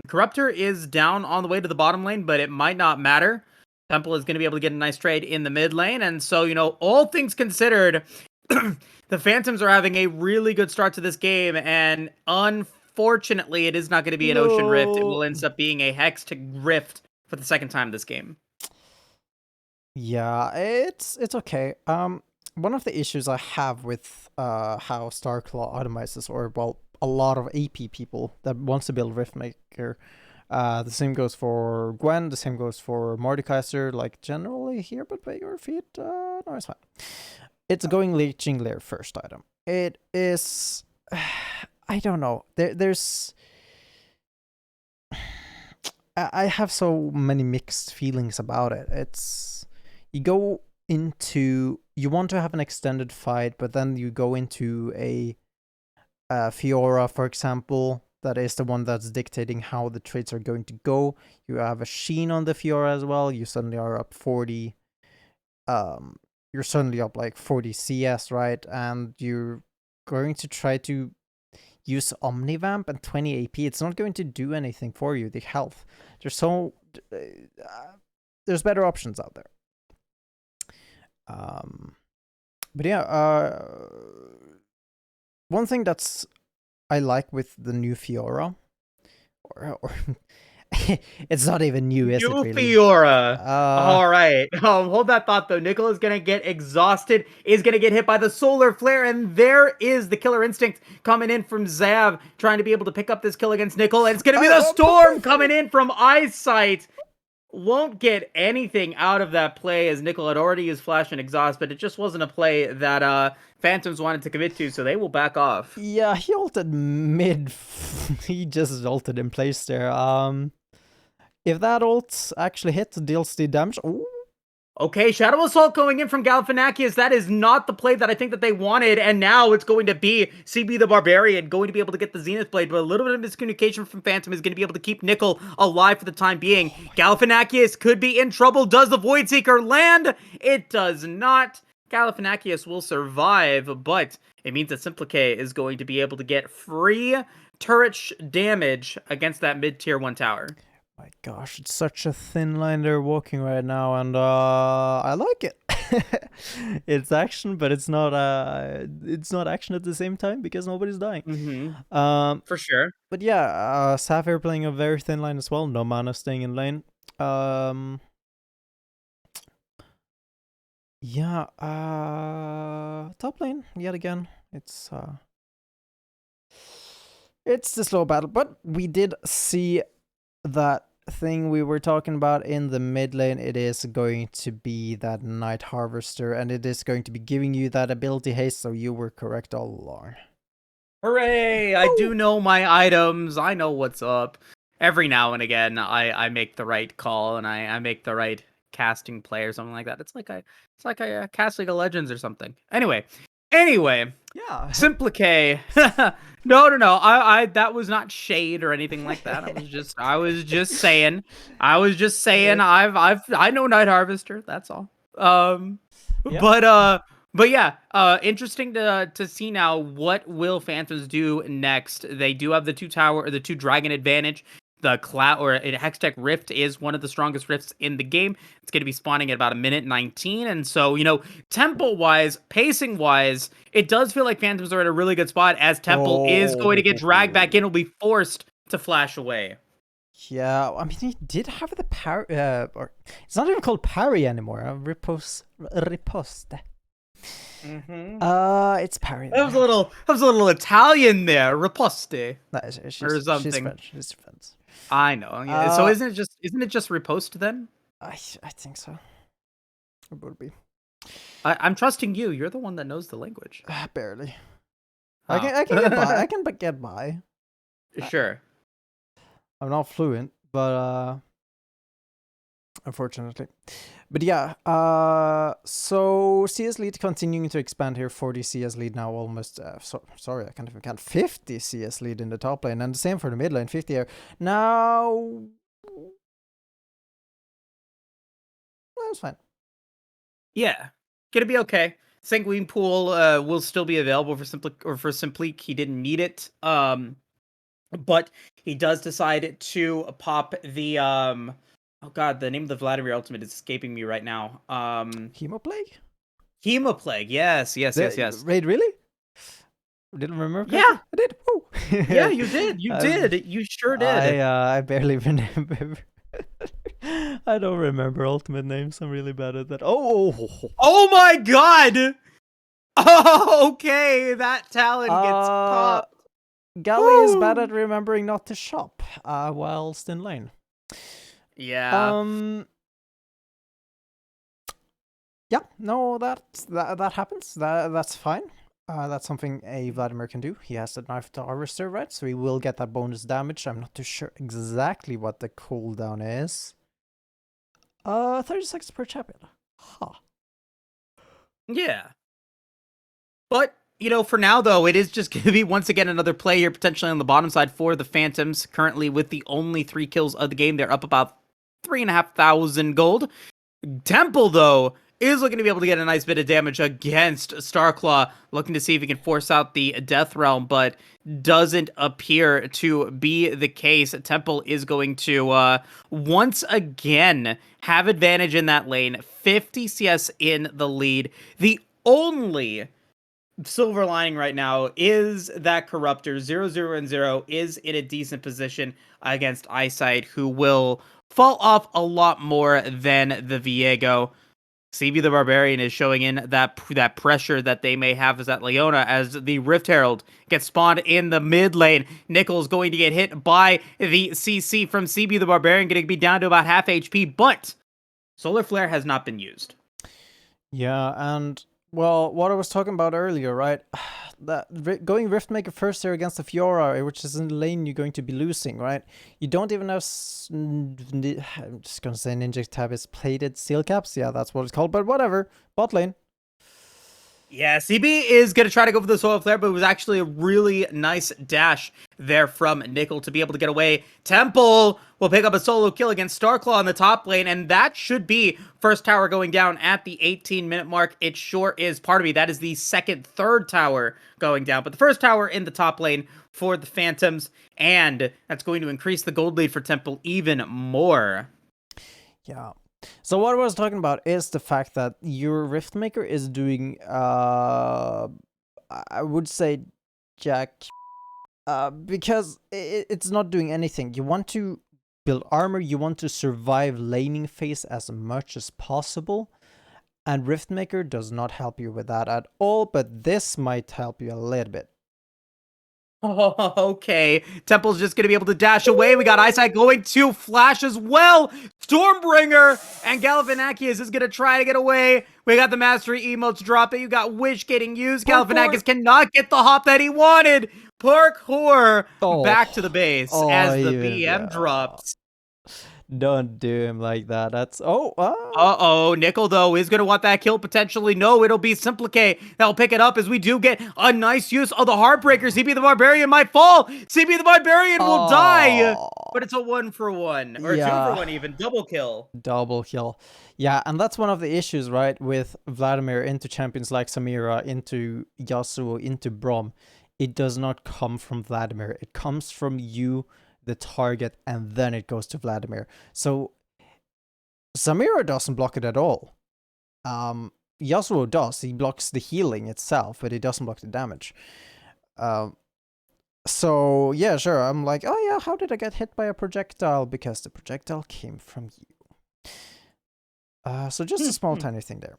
Corruptor is down on the way to the bottom lane, but it might not matter. Temple is going to be able to get a nice trade in the mid lane. And so, all things considered, the Phantoms are having a really good start to this game. And unfortunately, it is not going to be an Ocean Rift. It will end up being a Hexed Rift for the second time this game. Yeah, it's okay. One of the issues I have with how Starclaw automizes, or, well, a lot of AP people that wants to build Riftmaker, the same goes for Gwen, the same goes for Mordekaiser, like generally here, but by your feet, no, it's fine. It's going Leeching Lair first item. It is, I don't know, there's, I have so many mixed feelings about it. It's, you go into, you want to have an extended fight, but then you go into a Fiora, for example, that is the one that's dictating how the trades are going to go. You have a Sheen on the Fiora as well. You suddenly are up 40. You're suddenly up like 40 CS, right? And you're going to try to use Omnivamp and 20 AP. It's not going to do anything for you. The health. There's better options out there. But yeah, one thing that's I like with the new Fiora, or it's not even new, is it really? Fiora. All right. Hold that thought, though. Nickel is going to get exhausted, is going to get hit by the Solar Flare, and there is the Killer Instinct coming in from Zav, trying to be able to pick up this kill against Nickel, and it's going to be the Storm coming in from Eyesight. won't get anything out of that play, as Nickel had already used Flash and Exhaust, but it just wasn't a play that Phantoms wanted to commit to, so they will back off. Yeah, he ulted mid. He just ulted in place there. If that ult actually hits, deals the damage. Ooh. Okay, Shadow Assault going in from Galifianakis. That is not the play that I think that they wanted, and now it's going to be CB the Barbarian going to be able to get the Zenith Blade, but a little bit of miscommunication from Phantom is going to be able to keep Nickel alive for the time being. Galifianakis could be in trouble. Does the Void Seeker land? It does not. Galifianakis will survive, but it means that Simplique is going to be able to get free turret damage against that mid-tier 1 tower. My gosh, it's such a thin line they're walking right now, and I like it. It's action, but it's not action at the same time because nobody's dying. For sure. But yeah, Sapphire playing a very thin line as well. No mana staying in lane. Yeah, top lane yet again. It's the slow battle, but we did see that thing we were talking about in the mid lane. It is going to be that Night Harvester, and it is going to be giving you that ability haste, so you were correct all along. Hooray! I do know my items. I know what's up. Every now and again, I make the right call, and I make the right casting play or something like that. It's like I cast League of Legends or something. Anyway, Yeah. Simplique. No. I that was not shade or anything like that. I was just saying. I know Night Harvester. That's all. Yeah. But yeah, interesting to see now what will Phantoms do next. They do have the 2 dragon advantage. The cloud or Hextech Rift is one of the strongest rifts in the game. It's going to be spawning at about 1:19, and so tempo wise, pacing wise, it does feel like Phantoms are in a really good spot. As Temple is going to get dragged back in, will be forced to flash away. Yeah, I mean, he did have the parry, or it's not even called parry anymore. Riposte. It's parry. That was a little Italian there, riposte. She's, or something. She's French. She's French. I know. Yeah. So isn't it just riposte then? I think so. It would be. I'm trusting you. You're the one that knows the language. Barely. Oh. I can get by. I can get by. Sure. I'm not fluent, but unfortunately. But yeah, so CS lead continuing to expand here. 40 CS lead now, almost. Sorry, I can't even count. 50 CS lead in the top lane, and the same for the mid lane. 50 here now. That's fine. Yeah, gonna be okay. Sanguine Pool will still be available for Simplique. He didn't need it. But he does decide to pop the oh god, the name of the Vladimir ultimate is escaping me right now. Hemoplague? Hemoplague, yes. Wait, really? Didn't remember? Yeah, I did. Woo. Yeah, you did. You sure did. I barely remember. I don't remember ultimate names. I'm really bad at that. Oh my god! Oh, okay, that talent gets popped. Gally is bad at remembering not to shop whilst in lane. Yeah. Yeah, no, that happens. That's fine. That's something a Vladimir can do. He has the Knife to Harvester, right? So he will get that bonus damage. I'm not too sure exactly what the cooldown is. 30 seconds per champion. Huh. Yeah. But, for now, though, it is just going to be, once again, another play here, potentially on the bottom side for the Phantoms. Currently, with the only 3 kills of the game, they're up about 3,500 gold. Temple, though, is looking to be able to get a nice bit of damage against Starclaw, looking to see if he can force out the Death Realm, but doesn't appear to be the case. Temple is going to, once again, have advantage in that lane. 50 CS in the lead. The only silver lining right now is that Corruptor 0-0 is in a decent position against Eyesight, who will fall off a lot more than the Viego. CB the Barbarian is showing in that pressure that they may have as at Leona as the Rift Herald gets spawned in the mid lane. Nickel's going to get hit by the CC from CB the Barbarian, going to be down to about half HP, but Solar Flare has not been used. Yeah, and well, what I was talking about earlier, right? That going Riftmaker first here against the Fiora, which is in the lane you're going to be losing, right? You don't even have, I'm just gonna say Ninja Tab is plated steel caps. Yeah, that's what it's called, but whatever. Bot lane. Yeah, CB is going to try to go for the Solar Flare, but it was actually a really nice dash there from Nickel to be able to get away. Temple will pick up a solo kill against Starclaw in the top lane, and that should be first tower going down at the 18-minute mark. It sure is. Pardon me, that is the third tower going down, but the first tower in the top lane for the Phantoms, and that's going to increase the gold lead for Temple even more. Yeah. So what I was talking about is the fact that your Riftmaker is doing, I would say, Jack, because it's not doing anything. You want to build armor, you want to survive laning phase as much as possible, and Riftmaker does not help you with that at all, but this might help you a little bit. Oh, okay. Temple's just going to be able to dash away. We got Eyesight going to flash as well. Stormbringer and Galifianakis is going to try to get away. We got the Mastery emotes dropping. You got Wish getting used. Galifianakis cannot get the hop that he wanted. Parkour back to the base as the BM drops. Don't do him like that. That's Nickel though is gonna want that kill potentially. No, it'll be Simplique that'll pick it up as we do get a nice use of the Heartbreaker. CB the Barbarian might fall. CB the Barbarian will die, but it's a 1-for-1 or 2-for-1 even double kill. Double kill. Yeah, and that's one of the issues, right, with Vladimir into champions like Samira, into Yasuo, into Braum. It does not come from Vladimir. It comes from you, the target, and then it goes to Vladimir. So Samira doesn't block it at all. Yasuo does. He blocks the healing itself, but he doesn't block the damage. So yeah, sure. I'm like, oh yeah, how did I get hit by a projectile? Because the projectile came from you. So just a small tiny thing there.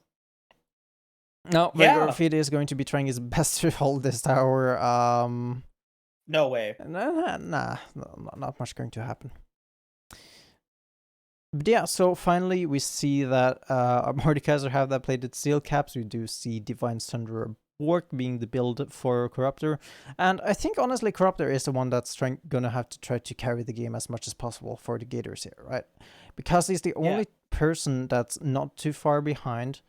No, Vigorfeed is going to be trying his best to hold this tower. No way. Nah, not much going to happen. But yeah, so finally we see that Mordekaiser have that plated steel caps. We do see Divine Thunderer Bork being the build for Corruptor. And I think honestly Corruptor is the one that's gonna have to try to carry the game as much as possible for the Gators here, right? Because he's the only person that's not too far behind.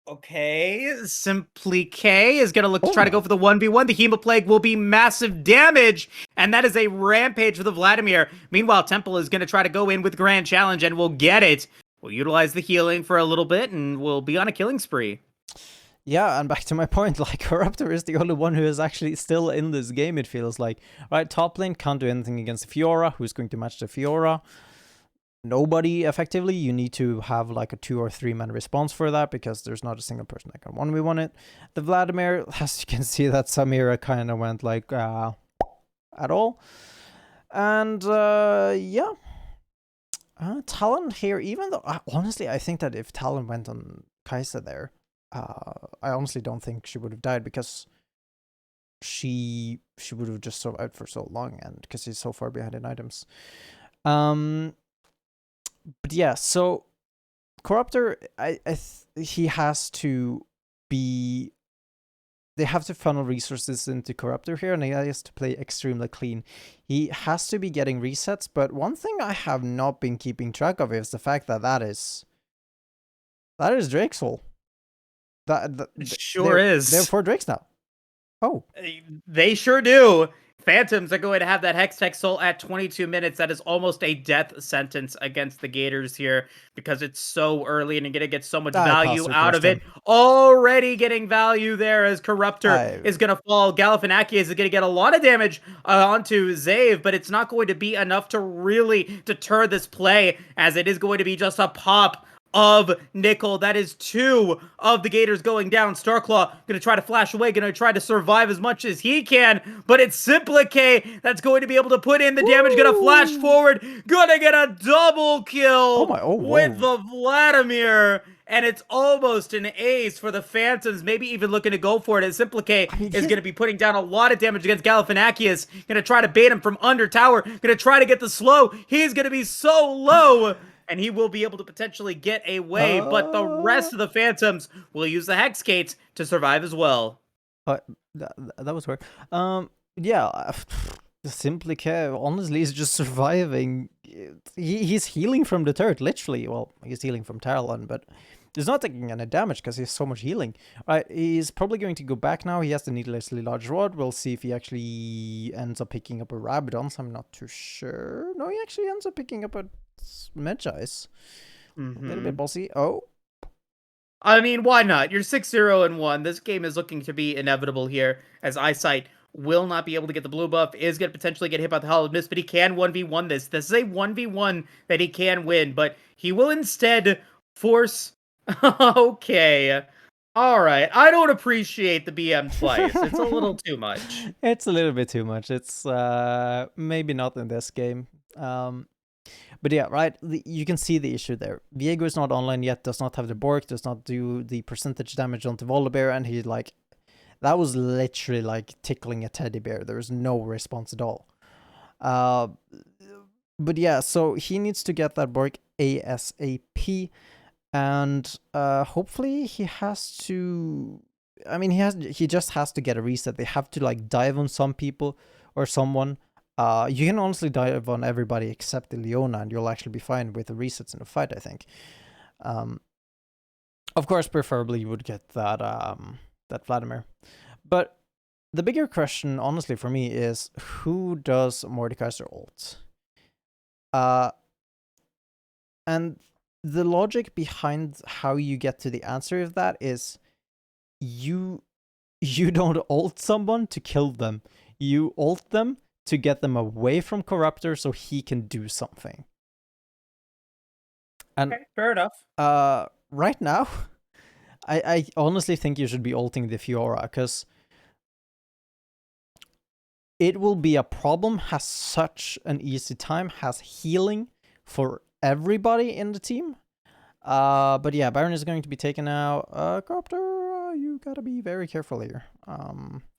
Okay, Simplique is going to look to try to go for the 1v1. The Hemoplague will be massive damage, and that is a rampage for the Vladimir. Meanwhile, Temple is going to try to go in with Grand Challenge and will get it. We'll utilize the healing for a little bit, and we'll be on a killing spree. Yeah, and back to my point, like, Corruptor is the only one who is actually still in this game, it feels like. Right, top lane can't do anything against the Fiora. Who's going to match the Fiora? Nobody effectively. You need to have like a 2 or 3 man response for that because there's not a single person that can 1v1 it. The Vladimir, as you can see, that Samira kind of went like at all. And yeah, Talon here, even though honestly I think that if Talon went on Kai'Sa there, I honestly don't think she would have died because she would have just survived for so long, and because she's so far behind in items. But yeah, so Corruptor, he has to be. They have to funnel resources into Corruptor here, and he has to play extremely clean. He has to be getting resets, but one thing I have not been keeping track of is the fact that that is Drake's Soul. That sure is. They're 4 Drakes now. Oh, they sure do. Phantoms are going to have that Hextech Soul at 22 minutes. That is almost a death sentence against the Gators here because it's so early and you're going to get so much value out of it. Already getting value there as Corruptor is going to fall. Galifianakis is going to get a lot of damage onto Zave, but it's not going to be enough to really deter this play as it is going to be just a pop of Nickel. That is 2 of the Gators going down. Starclaw gonna try to flash away, gonna try to survive as much as he can, but it's Simplique that's going to be able to put in the damage, gonna flash forward, gonna get a double kill with the Vladimir, and it's almost an ace for the Phantoms, maybe even looking to go for it, as Simplique is gonna be putting down a lot of damage against Galifianakis, gonna try to bait him from under tower, gonna try to get the slow, he's gonna be so low, and he will be able to potentially get away, but the rest of the Phantoms will use the Hexgate to survive as well. That was weird. Yeah, Simply Care, honestly, is just surviving. He's healing from the turret, literally. Well, he's healing from Talon, but he's not taking any damage because he has so much healing. Right, he's probably going to go back now. He has the needlessly large rod. We'll see if he actually ends up picking up a Rabadon. I'm not too sure. No, he actually ends up picking up a Medjais. A little bit bossy. Oh. I mean, why not? You're 6-0-1. This game is looking to be inevitable here, as Eyesight will not be able to get the blue buff, is going to potentially get hit by the Hollow Mist, but he can 1v1 this. This is a 1v1 that he can win, but he will instead force... Okay. Alright. I don't appreciate the BM twice. It's a little too much. It's a little bit too much. It's maybe not in this game. But yeah, right, you can see the issue there. Viego is not online yet, does not have the Bork, does not do the percentage damage onto Volibear, and he's like, that was literally like tickling a teddy bear. There was no response at all. But yeah, so he needs to get that Bork ASAP, and hopefully he has to... I mean, he just has to get a reset. They have to like dive on some people or someone. You can honestly dive on everybody except the Leona, and you'll actually be fine with the resets in the fight, I think. Of course, preferably you would get that that Vladimir. But the bigger question, honestly, for me is, who does Mordekaiser ult? And the logic behind how you get to the answer of that is you don't ult someone to kill them. You ult them to get them away from Corruptor so he can do something. And Okay, fair enough. right now, I honestly think you should be ulting the Fiora, because it will be a problem, has such an easy time, has healing for everybody in the team. But yeah, Baron is going to be taken out. Corruptor, you gotta be very careful here.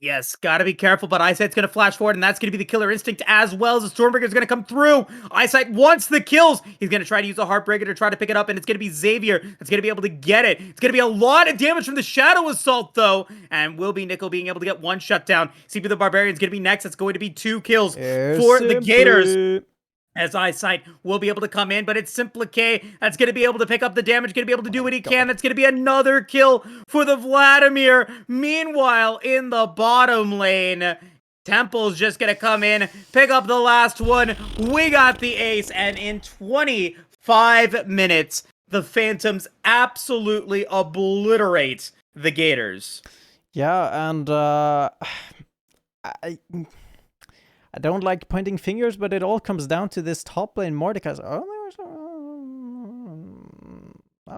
Yes, gotta be careful, but Eyesight's gonna flash forward, and that's gonna be the killer instinct as well, as the Stormbreaker's gonna come through. Eyesight wants the kills. He's gonna try to use a Heartbreaker to try to pick it up, and it's gonna be Xavier that's gonna be able to get it. It's gonna be a lot of damage from the Shadow Assault, though, and will be Nickel being able to get one shutdown. CP the Barbarian's gonna be next. That's going to be 2 kills for the Gators, as Eyesight will be able to come in, but it's Simplique that's going to be able to pick up the damage, going to be able to do what he can. That's going to be another kill for the Vladimir. Meanwhile, in the bottom lane, Temple's just going to come in, pick up the last one. We got the ace, and in 25 minutes, the Phantoms absolutely obliterate the Gators. Yeah, and I don't like pointing fingers, but it all comes down to this top lane Mordekaiser.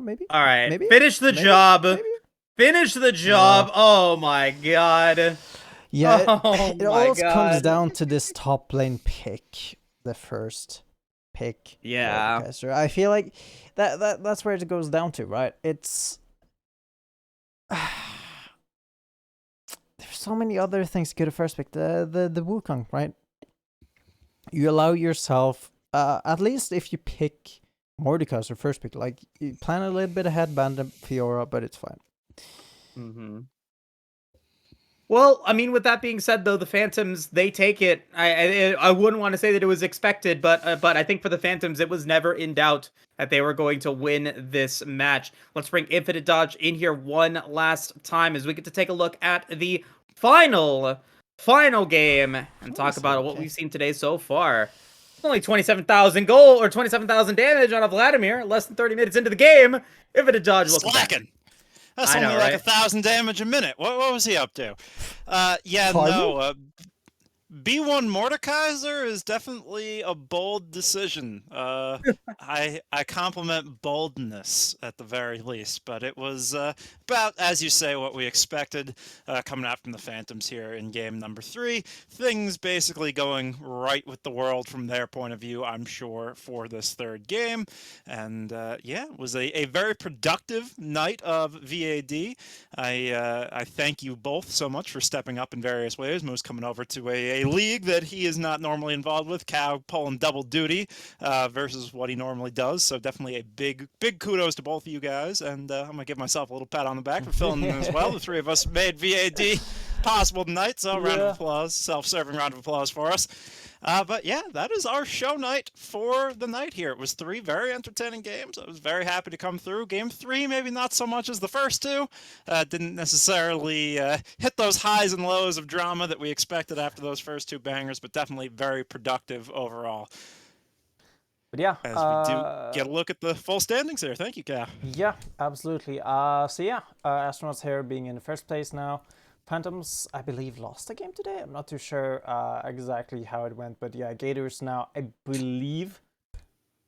Maybe. All right, maybe? Finish the Maybe? job. Maybe? Finish the job. Yeah. Oh my god. Yeah, Oh it my all comes God. down to this top lane pick, the first pick. Yeah. Mordekaiser. I feel like that's where it goes down to, right? It's there's so many other things you could have first picked. The Wukong, right? You allow yourself, at least if you pick Mordekaiser first pick, like you plan a little bit ahead, ban the Fiora, but it's fine. Mm-hmm. Well, I mean, with that being said, though, the Phantoms, they take it. I wouldn't want to say that it was expected, but I think for the Phantoms, it was never in doubt that they were going to win this match. Let's bring Infinite Dodge in here one last time as we get to take a look at the final game and talk about what we've seen today so far. Only 27,000 gold or 27,000 damage on a Vladimir. Less than 30 minutes into the game. Infinite Dodge looking back. Slacking. That's I only know, like right? 1,000 damage a minute. What was he up to? Yeah, Pardon? no. B1 Mordekaiser is definitely a bold decision. I compliment boldness at the very least, but it was about, as you say, what we expected coming out from the Phantoms here in game number 3. Things basically going right with the world from their point of view, I'm sure, for this third game. And yeah, it was a very productive night of VAD. I thank you both so much for stepping up in various ways. Moose coming over to a league that he is not normally involved with. Cow pulling double duty versus what he normally does. So definitely a big kudos to both of you guys. And I'm going to give myself a little pat on the back for filling in as well. The three of us made VAD possible tonight. So round of applause, self-serving round of applause for us. But yeah, that is our show night for the night here. It was 3 very entertaining games. I was very happy to come through. Game 3, maybe not so much as the first 2. Didn't necessarily hit those highs and lows of drama that we expected after those first 2 bangers, but definitely very productive overall. But yeah, as we do get a look at the full standings here. Thank you, Cal. Yeah, absolutely. So yeah, Astronauts here being in the first place now. Phantoms, I believe, lost a game today. I'm not too sure exactly how it went, but yeah, Gators now, I believe,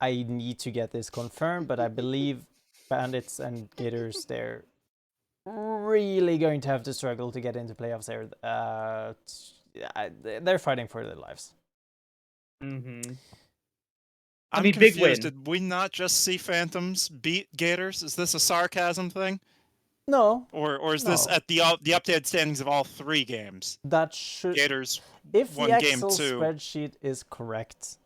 I need to get this confirmed, but I believe Bandits and Gators, they're really going to have to struggle to get into playoffs there. They're fighting for their lives. Mm-hmm. I'm big confused. win. Did we not just see Phantoms beat Gators? Is this a sarcasm thing? No. Or is this at the updated standings of all 3 games? That should... Gators if won the game Excel 2. spreadsheet is correct,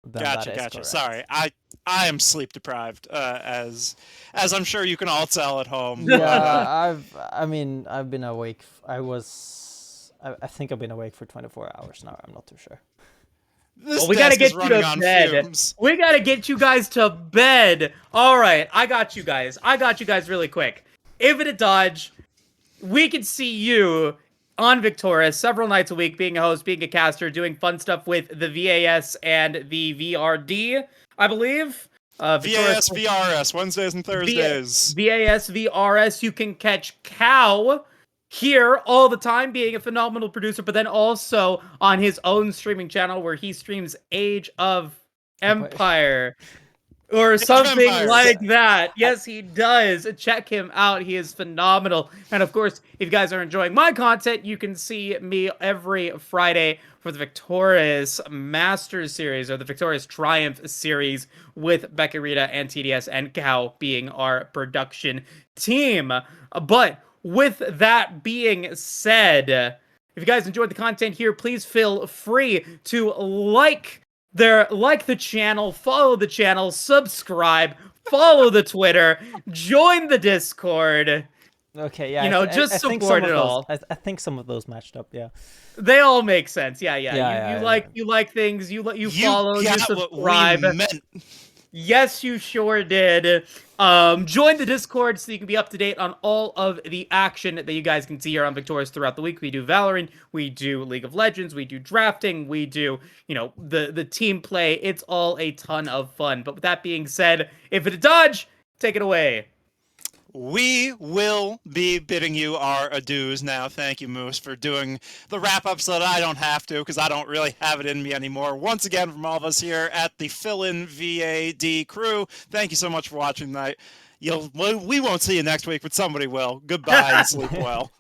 then Gotcha. that is correct. Sorry, I am sleep deprived, as I'm sure you can all tell at home. Yeah, I've been awake. I think I've been awake for 24 hours now. I'm not too sure. This we gotta desk is get you running to on bed. fumes. We gotta get you guys to bed. All right, I got you guys really quick. If it a dodge, we can see you on Victoris several nights a week, being a host, being a caster, doing fun stuff with the VAS and the VRD, I believe. VAS, VRS, Wednesdays and Thursdays. VAS, VRS, you can catch Cow here all the time, being a phenomenal producer, but then also on his own streaming channel where he streams Age of Empire. Or something like that. Yes, he does. Check him out. He is phenomenal. And of course, if you guys are enjoying my content, you can see me every Friday for the Victoris Masters series, or the Victoris Triumph series, with Becca Rita and TDS and Cow being our production team. But with that being said, if you guys enjoyed the content here, please feel free to like the channel, follow the channel, subscribe, follow the Twitter, join the Discord. Okay, yeah. I support it all. I think some of those matched up, yeah. They all make sense. Yeah. You like things, you follow, you subscribe. What we meant. Yes, you sure did. Join the Discord so you can be up to date on all of the action that you guys can see here on Victoris throughout the week. We do Valorant, we do League of Legends, we do drafting, we do, the team play. It's all a ton of fun. But with that being said, if it's a dodge, take it away. We will be bidding you our adieus now. Thank you, Moose, for doing the wrap-up so that I don't have to, because I don't really have it in me anymore. Once again, from all of us here at the Fill-In VAD crew, thank you so much for watching tonight. We won't see you next week, but somebody will. Goodbye and sleep well.